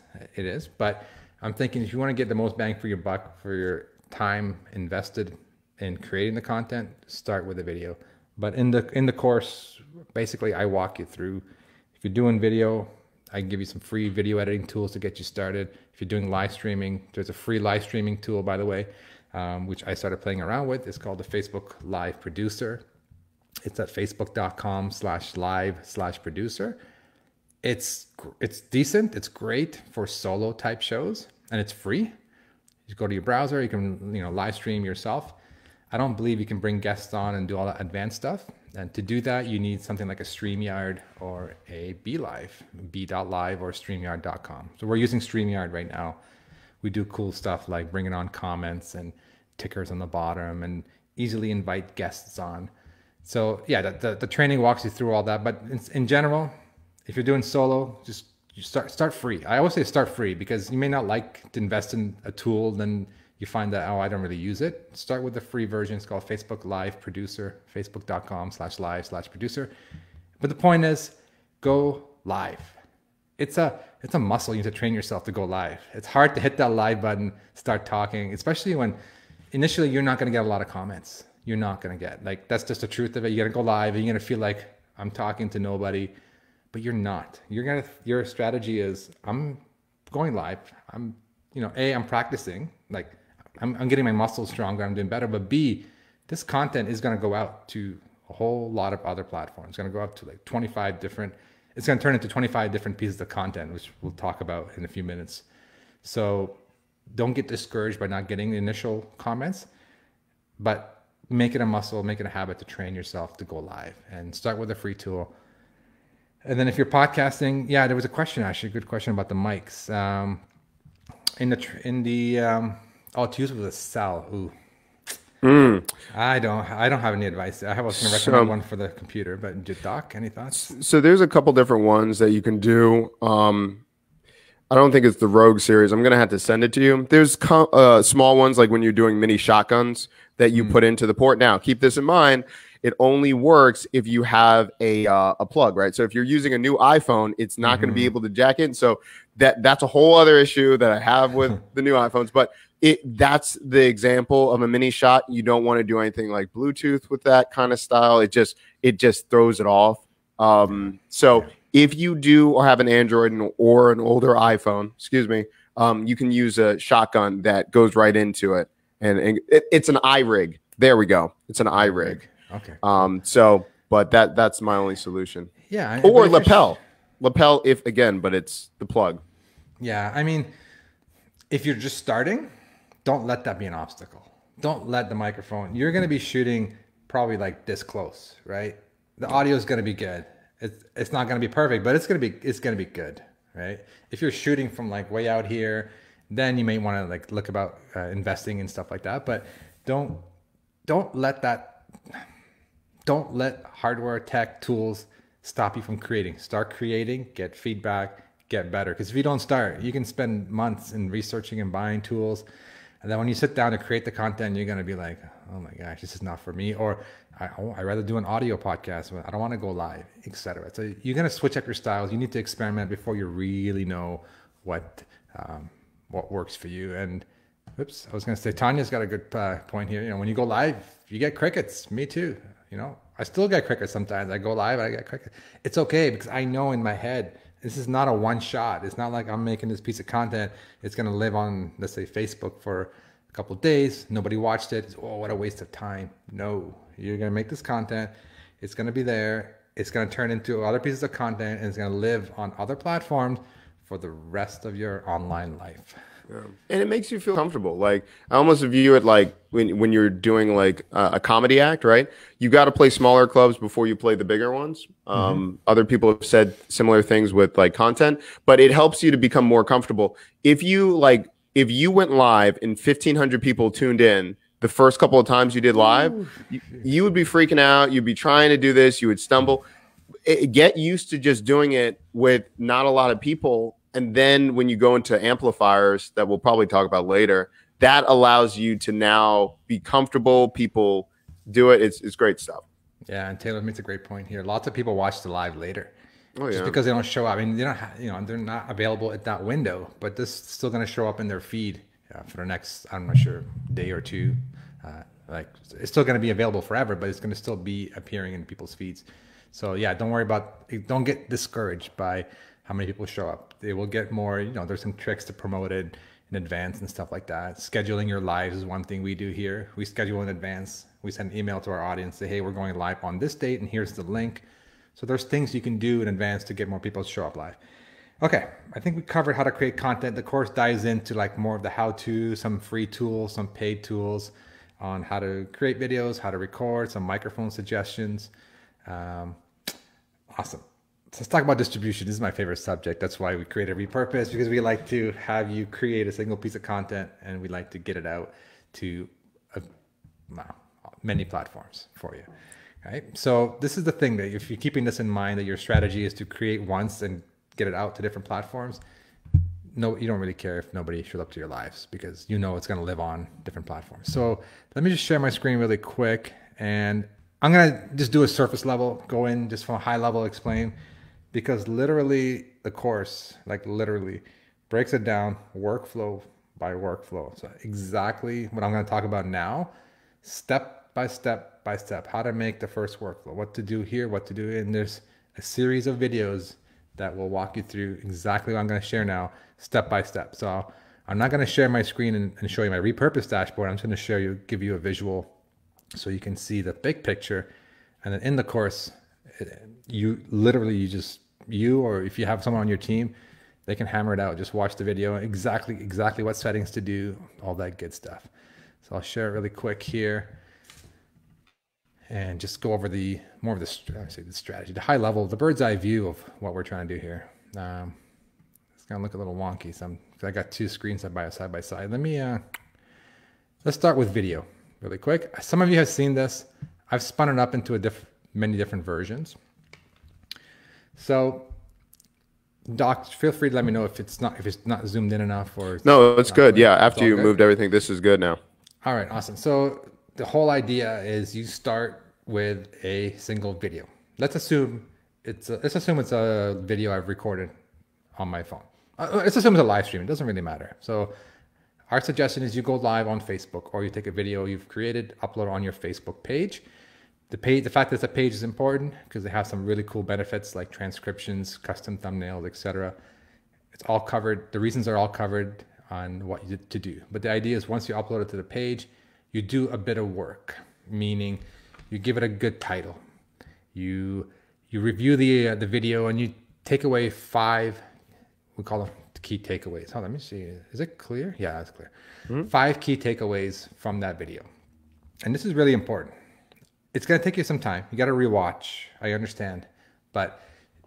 But I'm thinking, if you want to get the most bang for your buck, for your time invested in creating the content, start with a video. But in the course, basically, I walk you through. If you're doing video, I can give you some free video editing tools to get you started. If you're doing live streaming, there's a free live streaming tool, by the way, which I started playing around with. It's called the Facebook Live Producer. It's at facebook.com/live/producer. It's decent. It's great for solo type shows, and it's free. You go to your browser, you can live stream yourself. I don't believe you can bring guests on and do all that advanced stuff. And to do that, you need something like a StreamYard or a BeLive, b.live or StreamYard.com. So we're using StreamYard right now. We do cool stuff like bringing on comments and tickers on the bottom and easily invite guests on. So yeah, the training walks you through all that. But in general, if you're doing solo, just start free. I always say start free, because you may not like to invest in a tool, then you find that, I don't really use it. Start with the free version. It's called Facebook Live Producer, facebook.com/live/producer. But the point is, go live. It's a muscle. You need to train yourself to go live. It's hard to hit that live button, start talking, especially when initially you're not going to get a lot of comments. You're not going to get, that's just the truth of it. You're going to go live and you're going to feel like I'm talking to nobody, but you're not. Your strategy is, I'm going live. I'm practicing, I'm getting my muscles stronger, I'm doing better, but B, this content is going to go out to a whole lot of other platforms. It's going to go up to it's going to turn into 25 different pieces of content, which we'll talk about in a few minutes. So don't get discouraged by not getting the initial comments, but make it a muscle, make it a habit to train yourself to go live, and start with a free tool. And then if you're podcasting, there was a question, actually, a good question about the mics. To use with a cell. Ooh. I don't have any advice. I was going to recommend one for the computer, but Doc, any thoughts? So there's a couple different ones that you can do. I don't think it's the Rogue series. I'm gonna have to send it to you. There's small ones like when you're doing mini shotguns that you put into the port. Now, keep this in mind. It only works if you have a plug, right? So if you're using a new iPhone, it's not going to be able to jack in. So that's a whole other issue that I have with the new iPhones. But that's the example of a mini shot. You don't want to do anything like Bluetooth with that kind of style. It just throws it off. So if you do or have an Android or an older iPhone, you can use a shotgun that goes right into it, and it's an iRig. There we go. It's an iRig. Okay. But that's my only solution. Yeah. Or lapel, but it's the plug. Yeah. I mean, if you're just starting, don't let that be an obstacle. Don't let the microphone. You're going to be shooting probably like this close, right? The audio is going to be good. It's not going to be perfect, but it's going to be good, right? If you're shooting from like way out here, then you may want to like look about investing and stuff like that. But don't let hardware, tech, tools stop you from creating. Start creating, get feedback, get better. Because if you don't start, you can spend months in researching and buying tools. And then when you sit down to create the content, you're going to be like, oh my gosh, this is not for me. Or I'd rather do an audio podcast. I don't want to go live, etc. So you're going to switch up your styles. You need to experiment before you really know what works for you. And oops, I was going to say, Tanya's got a good point here. You know, when you go live, you get crickets. Me too. You know, I still get crickets sometimes. I go live, I get crickets. It's okay because I know in my head, this is not a one shot. It's not like I'm making this piece of content. It's going to live on, let's say, Facebook for a couple of days. Nobody watched it. Oh, what a waste of time. No, you're going to make this content. It's going to be there. It's going to turn into other pieces of content, and it's going to live on other platforms for the rest of your online life. Yeah. And it makes you feel comfortable. Like I almost view it like when you're doing like a comedy act, right? You got to play smaller clubs before you play the bigger ones. Other people have said similar things with like content, but it helps you to become more comfortable. If you went live and 1,500 people tuned in the first couple of times you did live, you would be freaking out. You'd be trying to do this. You would stumble. Get used to just doing it with not a lot of people. And then when you go into amplifiers that we'll probably talk about later, that allows you to now be comfortable. People do it. It's great stuff. Yeah, and Taylor makes a great point here. Lots of people watch the live later. Oh, just yeah. because they don't show up. I mean, they don't they're not available at that window, but this is still going to show up in their feed for the next, I'm not sure, day or two. Like it's still going to be available forever, but it's going to still be appearing in people's feeds. So yeah, don't get discouraged by how many people show up. They will get more, there's some tricks to promote it in advance and stuff like that. Scheduling your lives is one thing we do here. We schedule in advance. We send an email to our audience, say, hey, we're going live on this date and here's the link. So there's things you can do in advance to get more people to show up live. Okay, I think we covered how to create content. The course dives into like more of the how-to, some free tools, some paid tools on how to create videos, how to record, some microphone suggestions. Awesome. So let's talk about distribution. This is my favorite subject. That's why we created Repurpose, because we like to have you create a single piece of content and we like to get it out to many platforms for you. Right? So this is the thing, that if you're keeping this in mind, that your strategy is to create once and get it out to different platforms, no, you don't really care if nobody shows up to your lives because you know it's going to live on different platforms. So let me just share my screen really quick, and I'm going to just do a surface level, go in just from a high level, explain, because literally the course, like literally breaks it down workflow by workflow. So exactly what I'm going to talk about now, step by step by step, how to make the first workflow, what to do here, what to do. And there's a series of videos that will walk you through exactly what I'm going to share now, step by step. So I'm not going to share my screen and show you my repurpose dashboard. I'm just going to give you a visual so you can see the big picture. And then in the course, or if you have someone on your team, they can hammer it out. Just watch the video, exactly what settings to do, all that good stuff. So I'll share it really quick here and just go over the strategy, the high level, the bird's eye view of what we're trying to do here. It's gonna look a little wonky. I got two screens side by side. Let's start with video really quick. Some of you have seen this. I've spun it up into many different versions. So Doc, feel free to let me know if it's not zoomed in enough or No, it's good. clear. Yeah, It's after all you good? moved everything, this is good now. All right, awesome. So the whole idea is you start with a single video. Let's assume it's a video I've recorded on my phone. Let's assume it's a live stream. It doesn't really matter. So our suggestion is you go live on Facebook, or you take a video you've created, upload on your Facebook page. The fact that it's a page is important because they have some really cool benefits like transcriptions, custom thumbnails, etc. It's all covered. The reasons are all covered on what you to do. But the idea is once you upload it to the page, you do a bit of work, meaning you give it a good title. You review the video and you take away 5, we call them key takeaways. Hold on, let me see. Is it clear? Yeah, it's clear. 5 key takeaways from that video. And this is really important. It's going to take you some time. You got to rewatch. I understand. But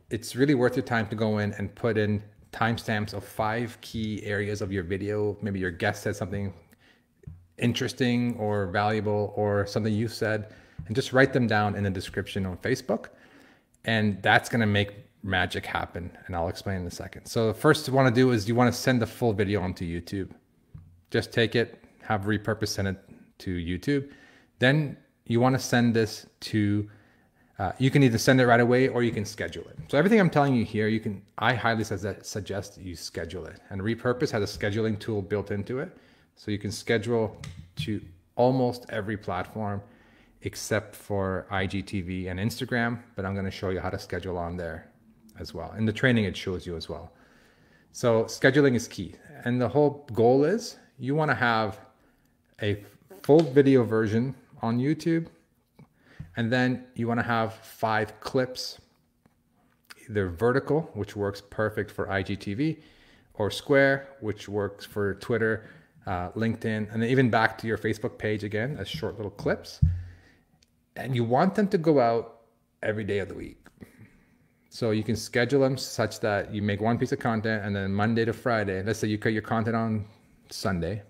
it's really worth your time to go in and put in timestamps of 5 key areas of your video. Maybe your guest said something interesting or valuable or something you said, and just write them down in the description on Facebook. And that's going to make magic happen. And I'll explain in a second. So the first you want to do is you want to send the full video onto YouTube. Just take it, have Repurpose send it to YouTube. Then you want to send this to, you can either send it right away or you can schedule it. So everything I'm telling you here, I highly suggest you schedule it. And Repurpose has a scheduling tool built into it. So you can schedule to almost every platform except for IGTV and Instagram, but I'm going to show you how to schedule on there as well. In the training, it shows you as well. So scheduling is key. And the whole goal is you want to have a full video version on YouTube, and then you want to have 5 clips, either vertical, which works perfect for IGTV, or square, which works for Twitter, LinkedIn, and then even back to your Facebook page again as short little clips. And you want them to go out every day of the week. So you can schedule them such that you make one piece of content, and then Monday to Friday, let's say you create your content on Sunday,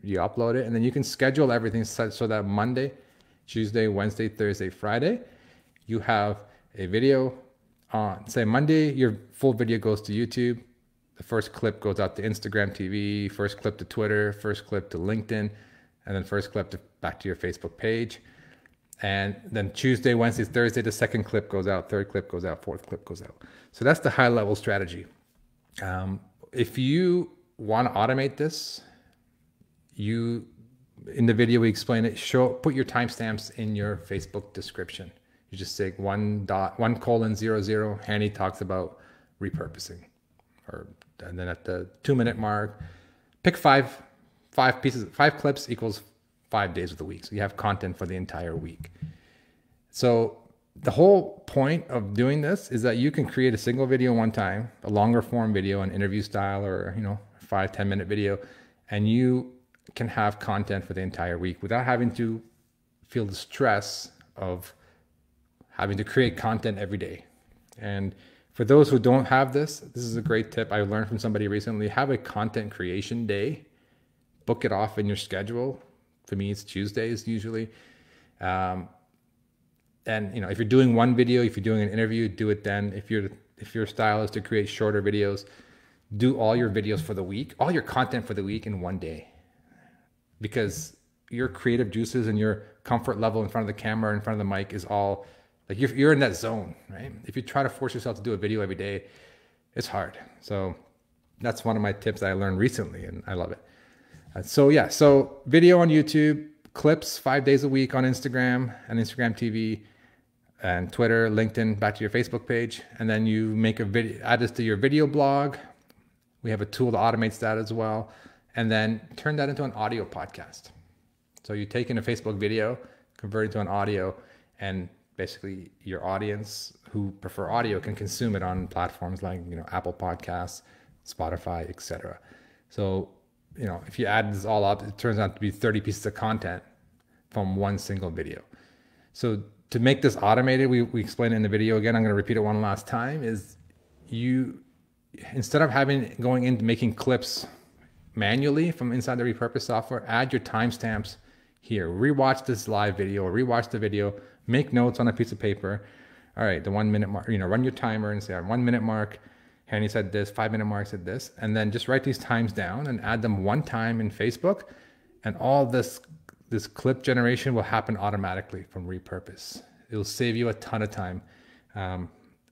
you upload it, and then you can schedule everything so that Monday, Tuesday, Wednesday, Thursday, Friday, you have a video on, say Monday, your full video goes to YouTube. The first clip goes out to Instagram TV, first clip to Twitter, first clip to LinkedIn, and then first clip back to your Facebook page. And then Tuesday, Wednesday, Thursday, the second clip goes out, third clip goes out, fourth clip goes out. So that's the high level strategy. If you want to automate this, in the video we explain it, put your timestamps in your Facebook description. You just say 1:00, Hanny talks about repurposing. And then at the 2-minute mark, pick 5 clips equals 5 days of the week. So you have content for the entire week. So the whole point of doing this is that you can create a single video one time, a longer form video, an interview style, or 5-10 minute video, and you can have content for the entire week without having to feel the stress of having to create content every day. And for those who don't have this is a great tip I learned from somebody recently. Have a content creation day. Book it off in your schedule. For me, it's Tuesdays usually. And if you're doing one video, if you're doing an interview, do it then. If your style is to create shorter videos, do all your videos for the week, all your content for the week in one day. Because your creative juices and your comfort level in front of the camera, in front of the mic is all, like you're in that zone, right? If you try to force yourself to do a video every day, it's hard. So that's one of my tips that I learned recently, and I love it. So video on YouTube, clips 5 days a week on Instagram and Instagram TV and Twitter, LinkedIn, back to your Facebook page. And then you make a video, add this to your video blog. We have a tool that automates that as well. And then turn that into an audio podcast. So you take in a Facebook video, convert it to an audio, and basically your audience who prefer audio can consume it on platforms like Apple Podcasts, Spotify, etc. So if you add this all up, it turns out to be 30 pieces of content from one single video. So to make this automated, we explained it in the video again, I'm going to repeat it one last time, is instead of going into making clips manually from inside the Repurpose software, add your timestamps here. Rewatch this live video or rewatch the video, make notes on a piece of paper. All right, the 1 minute mark, run your timer and say, 1 minute mark, Henny said this, 5-minute mark said this, and then just write these times down and add them one time in Facebook, and all this clip generation will happen automatically from Repurpose. It will save you a ton of time.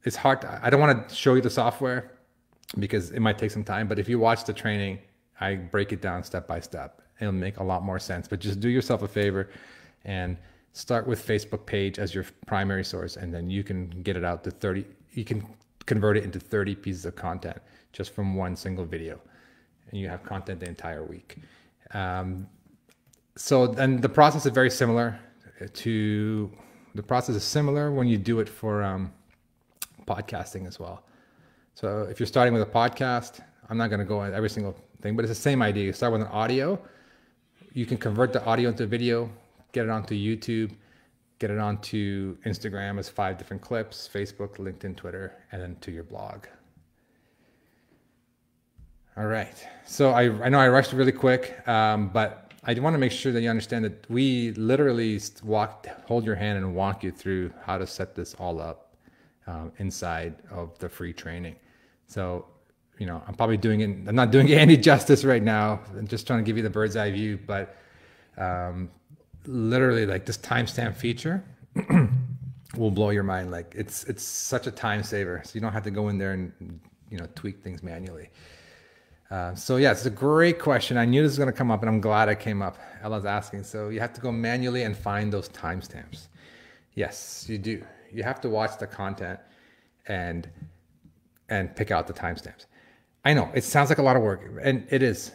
It's hard. I don't want to show you the software because it might take some time, but if you watch the training, I break it down step by step. It'll make a lot more sense, but just do yourself a favor and start with Facebook page as your primary source, and then you can get it out to 30. You can convert it into 30 pieces of content just from one single video, and you have content the entire week. So then the process is very similar when you do it for podcasting as well. So if you're starting with a podcast, I'm not going to go on every single thing, but it's the same idea. You start with an audio, you can convert the audio into video, get it onto YouTube, get it onto Instagram as 5 different clips, Facebook, LinkedIn, Twitter, and then to your blog. All right. So I know I rushed really quick, but I want to make sure that you understand that we literally hold your hand and walk you through how to set this all up inside of the free training. So, I'm probably I'm not doing it any justice right now. I'm just trying to give you the bird's eye view, but literally like this timestamp feature will blow your mind. Like it's such a time saver. So you don't have to go in there and, tweak things manually. So yeah, it's a great question. I knew this was going to come up, and I'm glad it came up. Ella's asking. So you have to go manually and find those timestamps. Yes, you do. You have to watch the content and pick out the timestamps. I know it sounds like a lot of work, and it is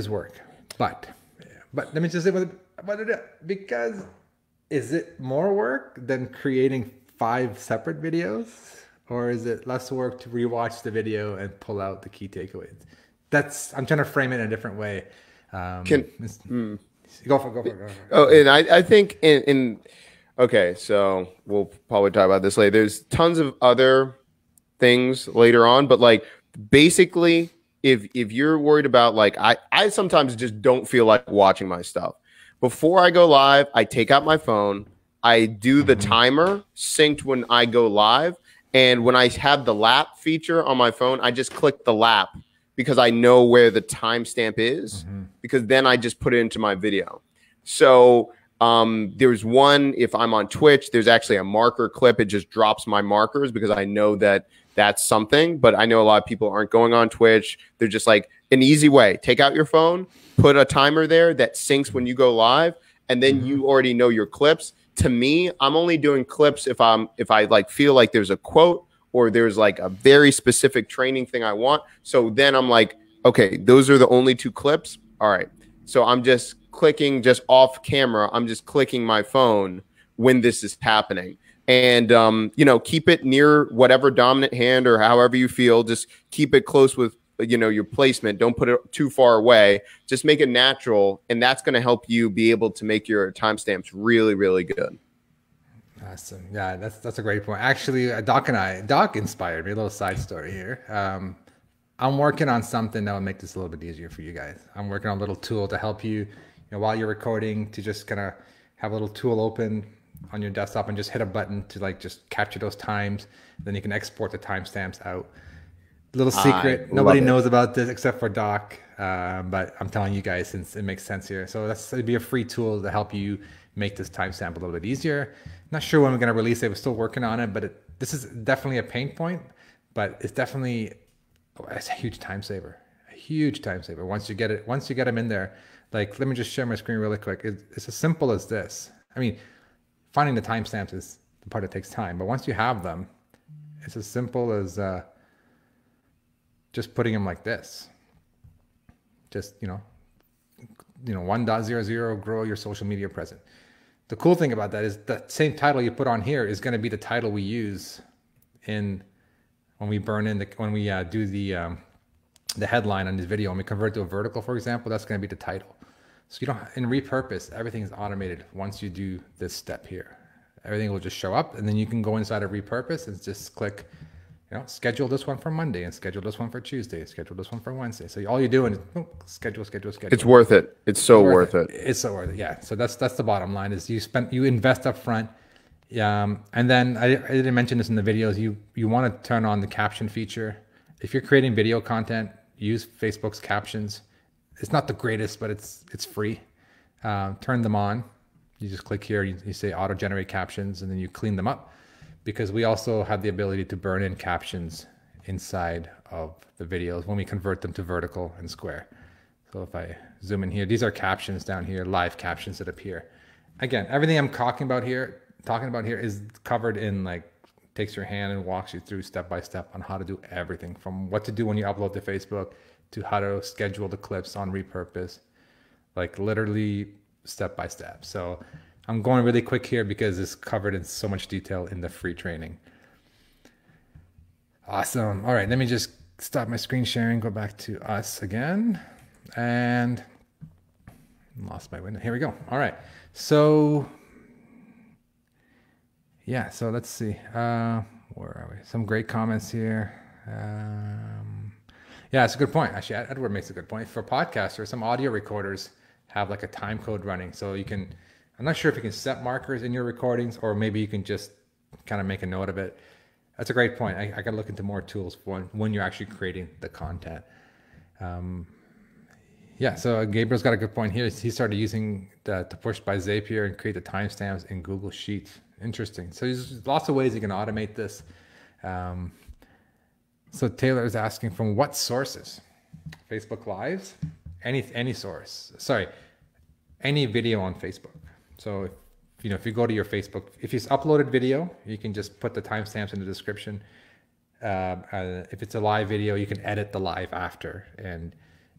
work, but let me just say because is it more work than creating 5 separate videos, or is it less work to rewatch the video and pull out the key takeaways? I'm trying to frame it in a different way. Go for it. Oh, and I think okay, so we'll probably talk about this later. There's tons of other things later on, but like basically if you're worried about like I sometimes just don't feel like watching my stuff. Before I go live, I take out my phone, I do the timer synced when I go live, and when I have the lap feature on my phone, I just click the lap because I know where the timestamp is, because then I just put it into my video. So there's one, if I'm on Twitch, there's actually a marker clip. It just drops my markers because I know that that's something, but I know a lot of people aren't going on Twitch. They're just like an easy way. Take out your phone, put a timer there that syncs when you go live, and then you already know your clips. To me, I'm only doing clips if I like feel like there's a quote or there's like a very specific training thing I want. So then I'm like, okay, those are the only 2 clips. All right. So I'm just clicking just off camera. I'm just clicking my phone when this is happening. And, keep it near whatever dominant hand or however you feel. Just keep it close with, your placement. Don't put it too far away. Just make it natural. And that's going to help you be able to make your timestamps really, really good. Awesome. Yeah, that's a great point. Actually, Doc inspired me. A little side story here. I'm working on something that will make this a little bit easier for you guys. I'm working on a little tool to help you, while you're recording, to just kind of have a little tool open on your desktop and just hit a button to like just capture those times. Then you can export the timestamps out. Little secret. Nobody knows about this except for Doc. But I'm telling you guys since it makes sense here. So it'd be a free tool to help you make this timestamp a little bit easier. Not sure when we're going to release it. We're still working on it, but this is definitely a pain point, but it's definitely it's a huge time saver. A huge time saver. Once you get them in there, like, let me just share my screen really quick. It's as simple as this. I mean, finding the timestamps is the part that takes time, but once you have them, it's as simple as just putting them like this. Just, 1.00, grow your social media presence. The cool thing about that is the same title you put on here is going to be the title we use when we do the headline on this video. When we convert to a vertical, for example, that's going to be the title. So in Repurpose, everything is automated once you do this step here. Everything will just show up, and then you can go inside of Repurpose and just click, schedule this one for Monday and schedule this one for Tuesday, schedule this one for Wednesday. So all you're doing is schedule. It's worth it. It's so worth it. It's so worth it. Yeah. So that's the bottom line is you invest up front. And then I didn't mention this in the videos. You want to turn on the caption feature. if you're creating video content, use Facebook's captions. It's not the greatest, but it's free. Turn them on. You just click here, you say auto generate captions, and then you clean them up, because we also have the ability to burn in captions inside of the videos when we convert them to vertical and square. So if I zoom in here, these are captions down here, live captions that appear. Again, everything I'm talking about here is covered in, like, takes your hand and walks you through step by step on how to do everything, from what to do when you upload to Facebook to how to schedule the clips on Repurpose, like literally step by step. So I'm going really quick here because it's covered in so much detail in the free training. Awesome. All right, let me just stop my screen sharing, go back to us again, and lost my window. Here we go. All right. So yeah, so let's see. Where are we? Some great comments here. Yeah, it's a good point. Actually, Edward makes a good point. For podcasters, some audio recorders have like a time code running. So you can, I'm not sure if you can set markers in your recordings, or maybe you can just kind of make a note of it. That's a great point. I got to look into more tools for when you're actually creating the content. Yeah, so Gabriel's got a good point here. He started using to push by Zapier and create the timestamps in Google Sheets. Interesting. So there's lots of ways you can automate this. So Taylor is asking, from what sources? Facebook Lives? Any source. Sorry, any video on Facebook. So if you go to your Facebook, if you uploaded video, you can just put the timestamps in the description. If it's a live video, you can edit the live after and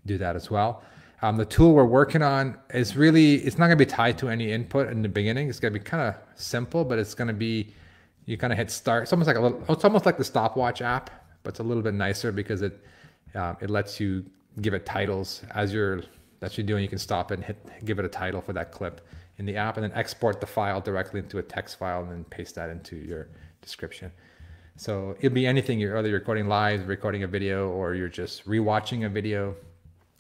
do that as well. The tool we're working on is it's not going to be tied to any input in the beginning. It's going to be kind of simple, but it's going to be, you kind of hit start. It's almost like the stopwatch app, but it's a little bit nicer because it lets you give it titles as you're doing. You can stop it and give it a title for that clip in the app, and then export the file directly into a text file and then paste that into your description. So it'll be anything. You're either recording live, recording a video, or you're just rewatching a video.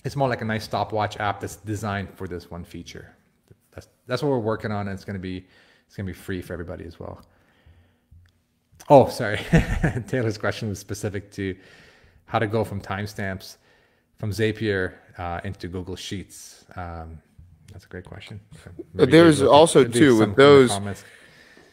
It's more like a nice stopwatch app that's designed for this one feature. That's what we're working on, and it's gonna be free for everybody as well. Oh, sorry. Taylor's question was specific to how to go from timestamps from Zapier into Google Sheets. That's a great question. But there's also too with those.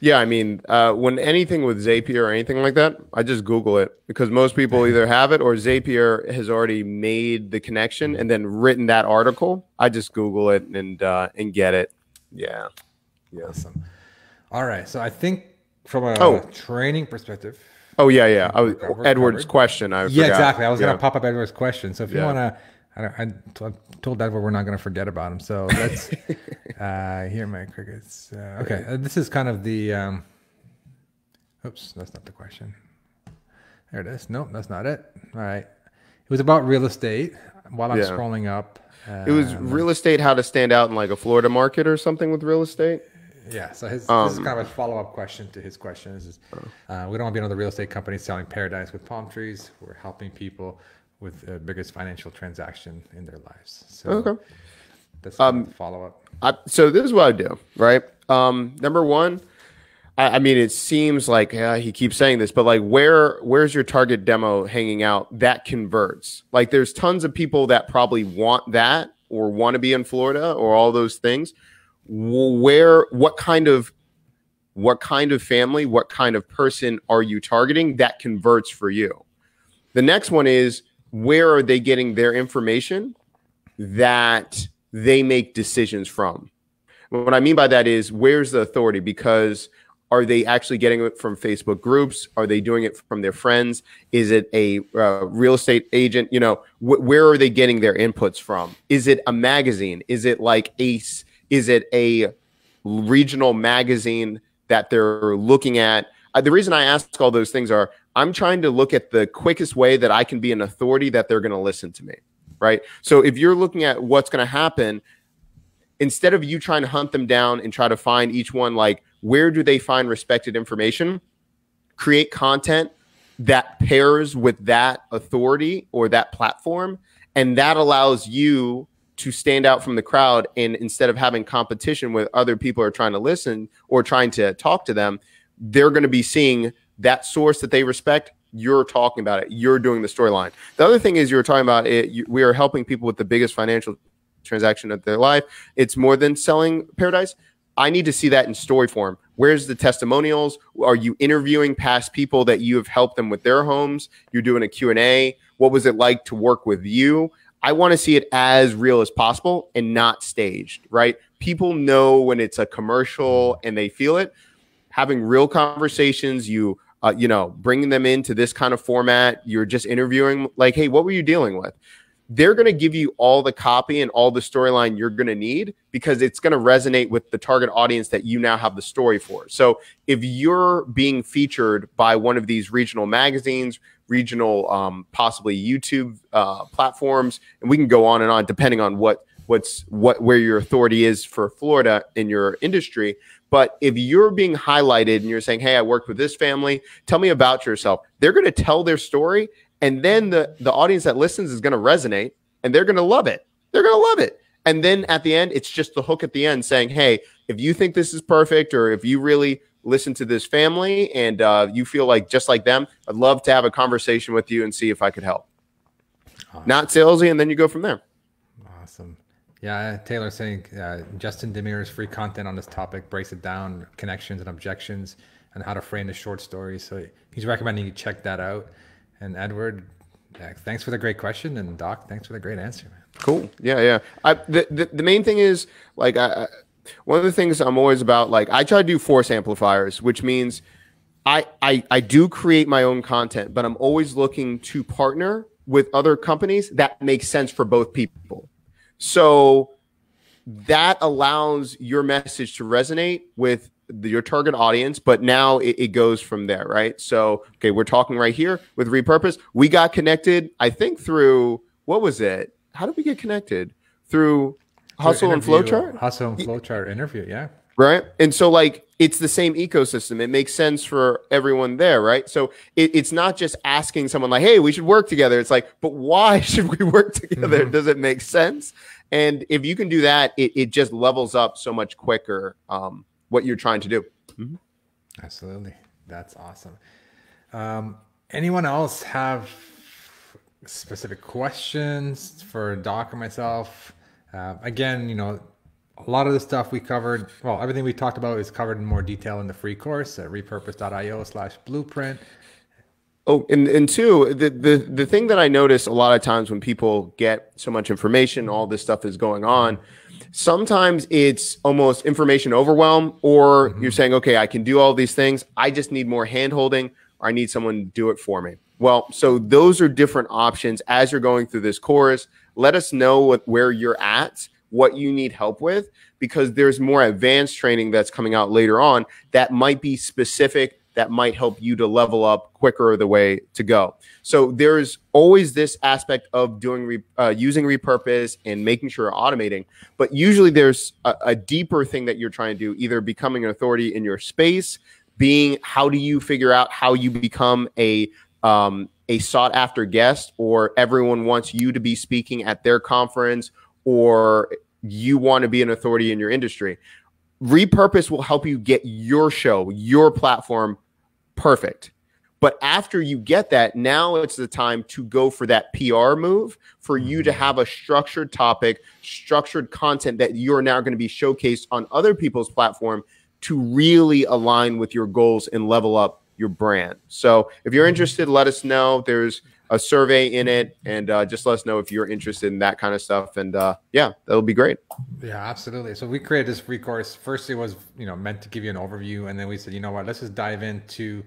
Yeah, I mean, when anything with Zapier or anything like that, I just Google it, because most people either have it or Zapier has already made the connection and then written that article. I just Google it and get it. Yeah. Awesome. All right. So I think from a training perspective. Oh yeah. Edward's question. I forgot. Exactly. I was going to pop up Edward's question. So if you want to, I told Edward we're not going to forget about him. So let's hear my crickets. Okay, this is kind of the. Oops, that's not the question. There it is. Nope, that's not it. All right, it was about real estate. While I'm scrolling up, it was real estate. How to stand out in like a Florida market or something with real estate. Yeah. So this is kind of a follow-up question to his question. We don't want to be another real estate company selling paradise with palm trees. We're helping people with the biggest financial transaction in their lives. So that's the follow-up. So this is what I do, right? Number one, I mean, it seems like he keeps saying this, but like, where's your target demo hanging out that converts? Like, there's tons of people that probably want that or want to be in Florida or all those things. What kind of family, what kind of person are you targeting that converts for you? The next one is, where are they getting their information that they make decisions from? What I mean by that is, where's the authority? Because are they actually getting it from Facebook groups? Are they doing it from their friends? Is it a real estate agent? Where are they getting their inputs from? Is it a magazine? Is it like Ace? Is it a regional magazine that they're looking at? The reason I ask all those things are, I'm trying to look at the quickest way that I can be an authority that they're going to listen to me, right? So if you're looking at what's going to happen, instead of you trying to hunt them down and try to find each one, like, where do they find respected information? Create content that pairs with that authority or that platform, and that allows you to stand out from the crowd. And instead of having competition with other people who are trying to listen or trying to talk to them, they're going to be seeing that source that they respect You're talking about it. You're doing the storyline. The other thing is, you were talking about it. We are helping people with the biggest financial transaction of their life. It's more than selling paradise. I need to see that in story form. Where's the testimonials? Are you interviewing past people that you have helped them with their homes? You're doing a Q&A. What was it like to work with you? I want to see it as real as possible and not staged, right? People know when it's a commercial and they feel it. Having real conversations, bringing them into this kind of format, you're just interviewing like, hey, what were you dealing with? They're going to give you all the copy and all the storyline you're going to need, because it's going to resonate with the target audience that you now have the story for. So if you're being featured by one of these regional magazines, regional, possibly YouTube platforms, and we can go on and on depending on where your authority is for Florida in your industry. But if you're being highlighted and you're saying, hey, I worked with this family, tell me about yourself, they're going to tell their story. And then the audience that listens is going to resonate, and they're going to love it. They're going to love it. And then at the end, it's just the hook at the end saying, hey, if you think this is perfect, or if you really listen to this family and you feel like just like them, I'd love to have a conversation with you and see if I could help. Awesome. Not salesy, and then you go from there. Awesome. Yeah, Taylor's saying Justin Demir's free content on this topic breaks it down, connections and objections, and how to frame the short stories. So he's recommending you check that out. And Edward, thanks for the great question, and Doc, thanks for the great answer, man. Cool. Yeah. The main thing is, like, one of the things I'm always about, like, I try to do force amplifiers, which means I do create my own content, but I'm always looking to partner with other companies that make sense for both people. So that allows your message to resonate with your target audience, but now it goes from there, right? So, okay, we're talking right here with Repurpose. We got connected, I think, through, what was it? How did we get connected? Through Hustle and Flowchart? Hustle and Flowchart interview, yeah. Right? And so, like, it's the same ecosystem. It makes sense for everyone there, right? So it's not just asking someone like, hey, we should work together. It's like, but why should we work together? Does it make sense? And if you can do that, it just levels up so much quicker what you're trying to do. Mm-hmm. Absolutely. That's awesome. Anyone else have specific questions for Doc or myself? Again, a lot of the stuff we covered, well, everything we talked about is covered in more detail in the free course at repurpose.io/blueprint. Oh, and two, the thing that I notice a lot of times when people get so much information, all this stuff is going on, sometimes it's almost information overwhelm, or you're saying, okay, I can do all these things. I just need more hand-holding, or I need someone to do it for me. Well, so those are different options as you're going through this course. Let us know where you're at, what you need help with, because there's more advanced training that's coming out later on that might be specific, that might help you to level up quicker the way to go. So there's always this aspect of doing using Repurpose and making sure you're automating, but usually there's a deeper thing that you're trying to do, either becoming an authority in your space, being how do you figure out how you become a sought after guest, or everyone wants you to be speaking at their conference, or you want to be an authority in your industry. Repurpose will help you get your show, your platform perfect. But after you get that, now it's the time to go for that PR move, for you to have a structured topic, structured content that you're now going to be showcased on other people's platform to really align with your goals and level up your brand. So if you're interested, let us know. There's a survey in it, and just let us know if you're interested in that kind of stuff. And yeah, that'll be great. Yeah, absolutely. So we created this free course. First, it was meant to give you an overview, and then we said, you know what, let's just dive into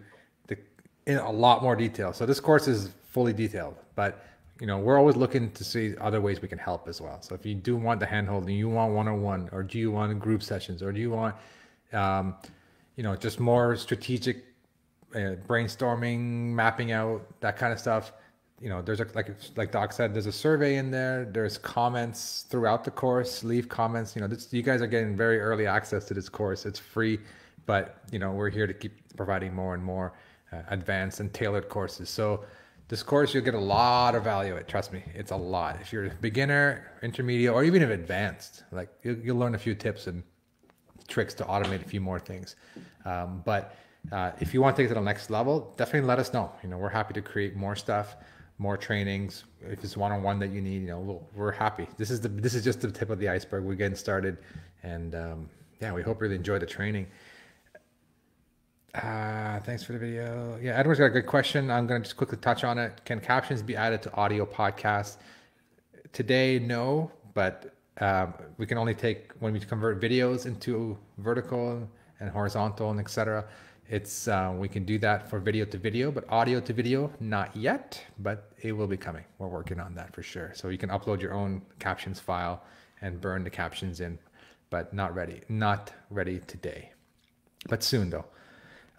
in a lot more detail. So this course is fully detailed, but we're always looking to see other ways we can help as well. So if you do want the handholding, you want one-on-one, or do you want group sessions, or do you want just more strategic brainstorming, mapping out, that kind of stuff. There's like Doc said, there's a survey in there. There's comments throughout the course. Leave comments. You guys are getting very early access to this course. It's free, but we're here to keep providing more and more advanced and tailored courses. So this course, you'll get a lot of value. Trust me, it's a lot. If you're a beginner, intermediate, or even if advanced, you'll learn a few tips and tricks to automate a few more things. But If you want to take it to the next level, definitely let us know. We're happy to create more stuff, more trainings. If it's one-on-one that you need, we're happy. This is just the tip of the iceberg. We're getting started, and we hope you really enjoy the training. Thanks for the video. Yeah, Edward's got a good question. I'm going to just quickly touch on it. Can captions be added to audio podcasts? Today, no, but we can only take when we convert videos into vertical and horizontal and etc. It's we can do that for video to video, but audio to video, not yet, but it will be coming. We're working on that for sure. So you can upload your own captions file and burn the captions in, but not ready today, but soon though.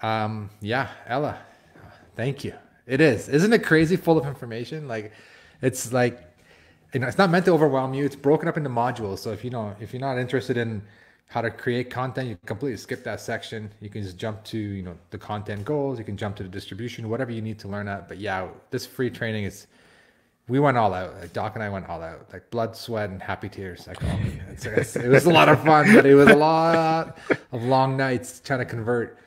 Ella, thank you. Isn't it crazy, full of information? It's not meant to overwhelm you. It's broken up into modules. So if you're not interested in how to create content, you completely skip that section. You can just jump to, the content goals. You can jump to the distribution, whatever you need to learn at. But yeah, this free training we went all out. Like Doc and I went all out, like blood, sweat, and happy tears. It was a lot of fun, but it was a lot of long nights trying to convert.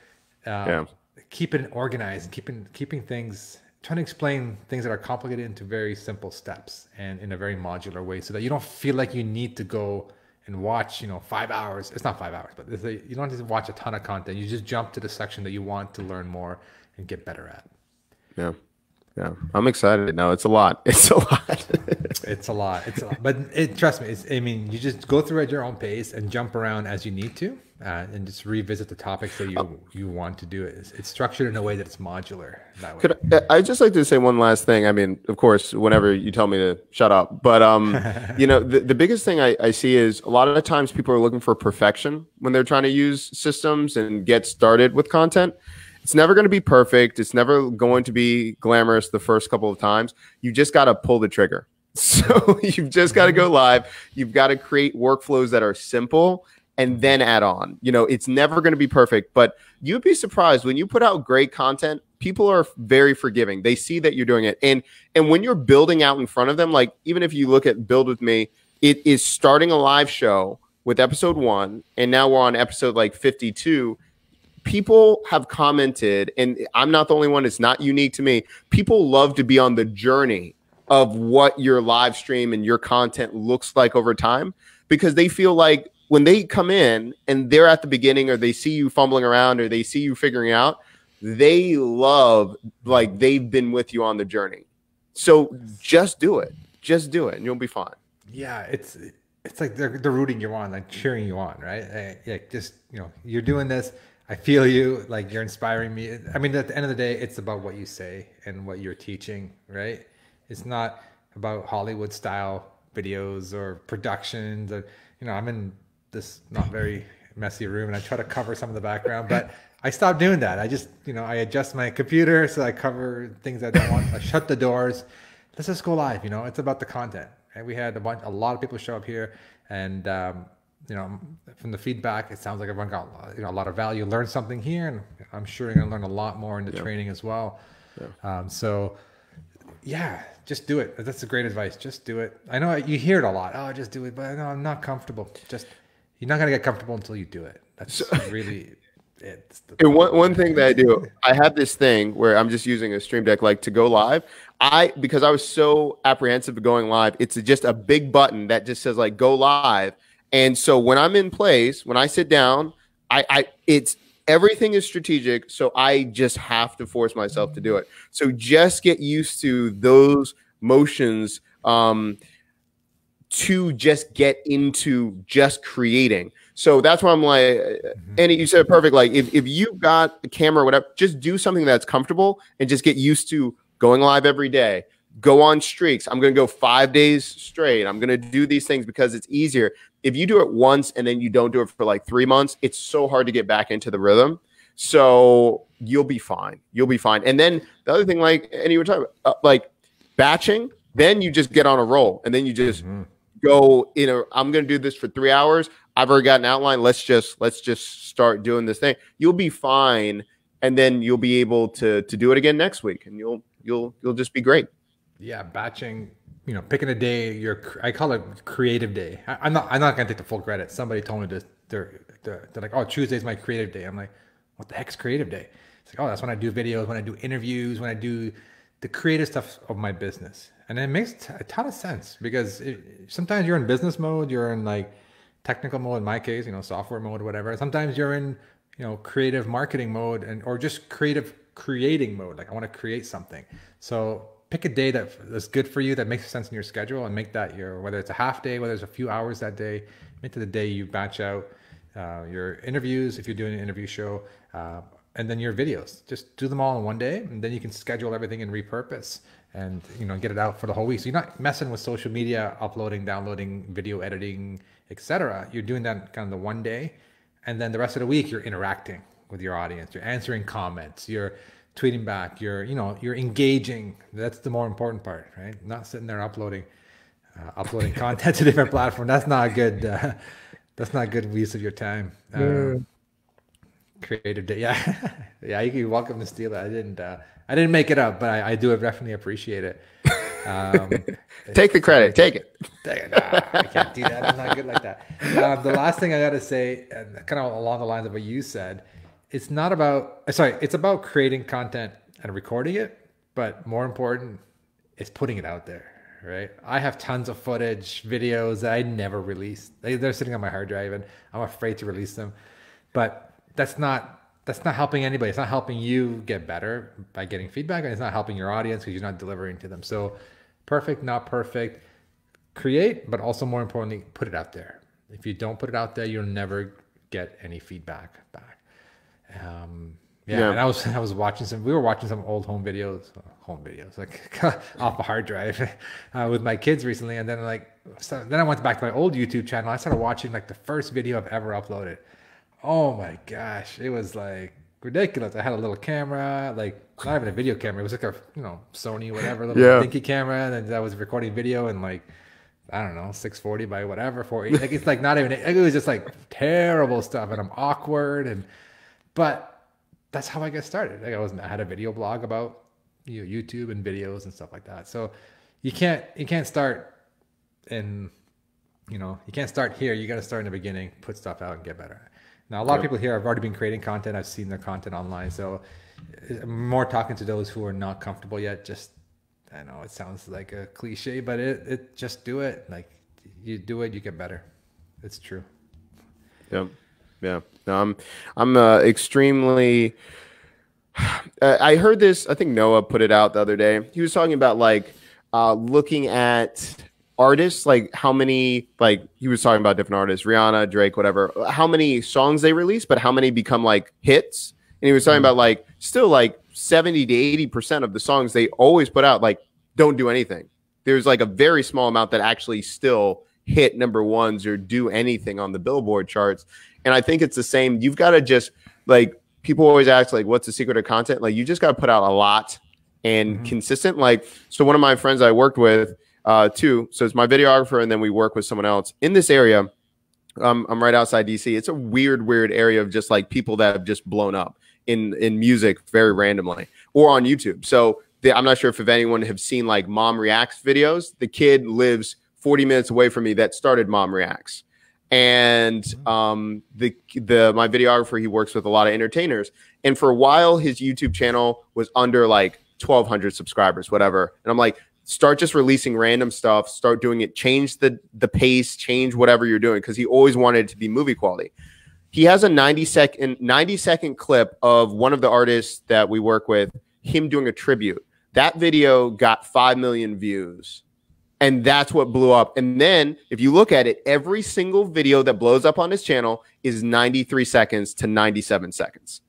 Keeping it organized, keeping things, trying to explain things that are complicated into very simple steps and in a very modular way, so that you don't feel like you need to go and watch 5 hours. It's not 5 hours, but you don't have to watch a ton of content. You just jump to the section that you want to learn more and get better at. I'm excited. No, it's a lot. It's a lot. But trust me, you just go through at your own pace and jump around as you need to, and just revisit the topics that you want to do. It's structured in a way that it's modular that way. I'd just like to say one last thing. I mean, of course, whenever you tell me to shut up, but the biggest thing I see is a lot of the times people are looking for perfection when they're trying to use systems and get started with content. It's never going to be perfect. It's never going to be glamorous the first couple of times. You just got to pull the trigger. So you've just got to go live. You've got to create workflows that are simple and then add on. It's never going to be perfect, but you'd be surprised when you put out great content. People are very forgiving. They see that you're doing it. And when you're building out in front of them, like even if you look at Build With Me, it is starting a live show with episode 1. And now we're on episode 52. People have commented, and I'm not the only one. It's not unique to me. People love to be on the journey of what your live stream and your content looks like over time, because they feel like when they come in and they're at the beginning, or they see you fumbling around, or they see you figuring out, they love, they've been with you on the journey. So just do it. Just do it and you'll be fine. Yeah. It's like they're rooting you on, like cheering you on, right? You're doing this. I feel you, like you're inspiring me. I mean, at the end of the day, it's about what you say and what you're teaching, right? It's not about Hollywood style videos or productions. Or, I'm in this not very messy room and I try to cover some of the background, but I stopped doing that. I just, I adjust my computer so I cover things I don't want. I shut the doors. Let's just go live. It's about the content. Right? We had a lot of people show up here, and from the feedback, it sounds like everyone got a lot of value, learned something here, and I'm sure you're going to learn a lot more in the training as well. Just do it. That's a great advice. Just do it. I know you hear it a lot. Oh, just do it, but no, I'm not comfortable. You're not going to get comfortable until you do it. That's really it. One thing that I do, I have this thing where I'm just using a Stream Deck to go live. Because I was so apprehensive of going live, it's just a big button that just says go live. And so when I'm in place, when I sit down, everything is strategic. So I just have to force myself to do it. So just get used to those motions to just get into just creating. So that's why I'm Andy, you said it perfect. If you've got a camera or whatever, just do something that's comfortable and just get used to going live every day. Go on streaks. I'm going to go 5 days straight. I'm going to do these things because it's easier. If you do it once and then you don't do it for 3 months, it's so hard to get back into the rhythm. So you'll be fine. You'll be fine. And then the other thing, and you were talking about, batching, then you just get on a roll and then you just go, I'm going to do this for 3 hours. I've already got an outline. Let's just start doing this thing. You'll be fine. And then you'll be able to do it again next week, and you'll just be great. Yeah, batching, picking a day, I call it creative day. I'm not going to take the full credit. Somebody told me this. They're like, oh, Tuesday's my creative day. I'm like, what the heck's creative day? It's like, oh, that's when I do videos, when I do interviews, when I do the creative stuff of my business. And it makes a ton of sense because sometimes you're in business mode, you're in like technical mode, in my case, software mode, whatever. Sometimes you're in, creative marketing mode or just creative creating mode. Like I want to create something. So pick a day that's good for you, that makes sense in your schedule, and make that whether it's a half day, whether it's a few hours that day, make it the day you batch out your interviews, if you're doing an interview show, and then your videos. Just do them all in one day, and then you can schedule everything in Repurpose and get it out for the whole week. So you're not messing with social media, uploading, downloading, video editing, etc. You're doing that kind of the one day, and then the rest of the week you're interacting with your audience. You're answering comments. You're tweeting back. You're engaging. That's the more important part, right? Not sitting there uploading content to different platforms. That's not good. That's not good use of your time. Creative day, yeah, yeah. You're welcome to steal it. I didn't make it up, but I do definitely appreciate it. Take the credit. Take it. Nah, I can't do that. I'm not good like that. The last thing I got to say, and kind of along the lines of what you said, it's about creating content and recording it, but more important is putting it out there, right? I have tons of footage, videos that I never released. They're sitting on my hard drive, and I'm afraid to release them. But that's not helping anybody. It's not helping you get better by getting feedback, and it's not helping your audience because you're not delivering to them. So perfect, not perfect. Create, but also more importantly, put it out there. If you don't put it out there, you'll never get any feedback back. And I was watching we were watching some old home videos like off a hard drive with my kids recently, and then then I went back to my old YouTube channel. I started watching like the first video I've ever uploaded. Oh my gosh, it was like ridiculous. I had a little camera, like not even a video camera. It was like a Sony whatever little dinky camera, and I was recording video in like, I don't know, 640 by whatever 480. Like it's like not even. It was just like terrible stuff, and I'm awkward. But that's how I got started. Like I had a video blog about YouTube and videos and stuff like that. So you can't start in you can't start here. You got to start in the beginning, put stuff out, and get better. Now, a lot of people here have already been creating content. I've seen their content online. So I'm more talking to those who are not comfortable yet. I know it sounds like a cliche, but it just do it. Like you do it, you get better. It's true. Yep. Yeah. No, I'm extremely, I heard this, I think Noah put it out the other day. He was talking about looking at artists, like how many, like he was talking about different artists, Rihanna, Drake, whatever, how many songs they release, but how many become like hits. And he was talking about still 70 to 80% of the songs they always put out, don't do anything. There's a very small amount that actually still hit number ones or do anything on the Billboard charts. And I think it's the same. You've got to just people always ask what's the secret of content? You just got to put out a lot and consistent. So one of my friends I worked with, too. So it's my videographer, and then we work with someone else in this area. I'm right outside DC. It's a weird area of just people that have just blown up in music very randomly or on YouTube. So I'm not sure if anyone have seen Mom Reacts videos. The kid lives 40 minutes away from me that started Mom Reacts. And my videographer, he works with a lot of entertainers. And for a while, his YouTube channel was under 1,200 subscribers, whatever. And I'm start just releasing random stuff, start doing it, change the pace, change whatever you're doing, because he always wanted it to be movie quality. He has a 90-second clip of one of the artists that we work with, him doing a tribute. That video got 5 million views, and that's what blew up. And then if you look at it, every single video that blows up on his channel is 93 seconds to 97 seconds.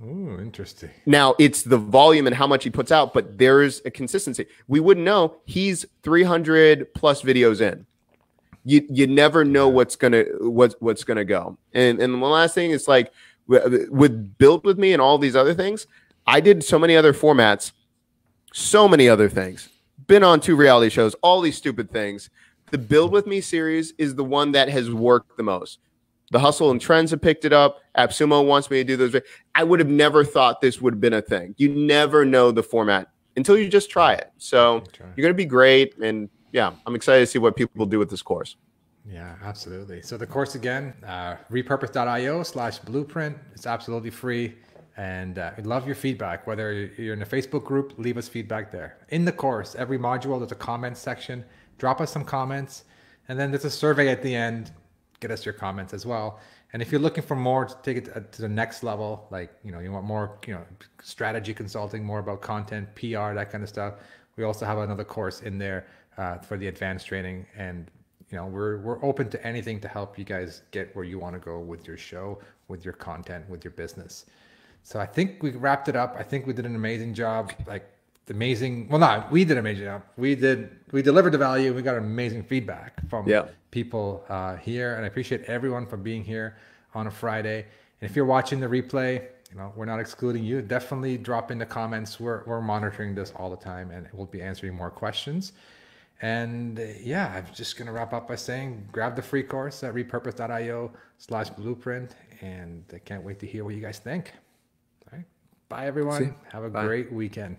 Oh, interesting. Now it's the volume and how much he puts out, but there's a consistency. We wouldn't know. He's 300 plus videos in. You never know what's gonna go. And the last thing is with Build With Me and all these other things, I did so many other formats, so many other things. Been on 2 reality shows, all these stupid things. The Build With Me series is the one that has worked the most. The Hustle and Trends have picked it up. AppSumo wants me to do those. I would have never thought this would have been a thing. You never know the format until you just try it. So you're going to be great. And yeah, I'm excited to see what people do with this course. Yeah, absolutely. So the course again, repurpose.io/blueprint. It's absolutely free. And we love your feedback. Whether you're in a Facebook group, leave us feedback there. In the course, every module, there's a comments section. Drop us some comments. And then there's a survey at the end. Get us your comments as well. And if you're looking for more to take it to the next level, like, you want more, strategy consulting, more about content, PR, that kind of stuff, we also have another course in there for the advanced training. And, we're open to anything to help you guys get where you want to go with your show, with your content, with your business. So I think we wrapped it up. I think we did an amazing job. We did an amazing job. We delivered the value. We got amazing feedback from people here. And I appreciate everyone for being here on a Friday. And if you're watching the replay, we're not excluding you. Definitely drop in the comments. We're monitoring this all the time, and we'll be answering more questions. And I'm just going to wrap up by saying, grab the free course at repurpose.io/blueprint. And I can't wait to hear what you guys think. All right. Bye, everyone. Have a great weekend.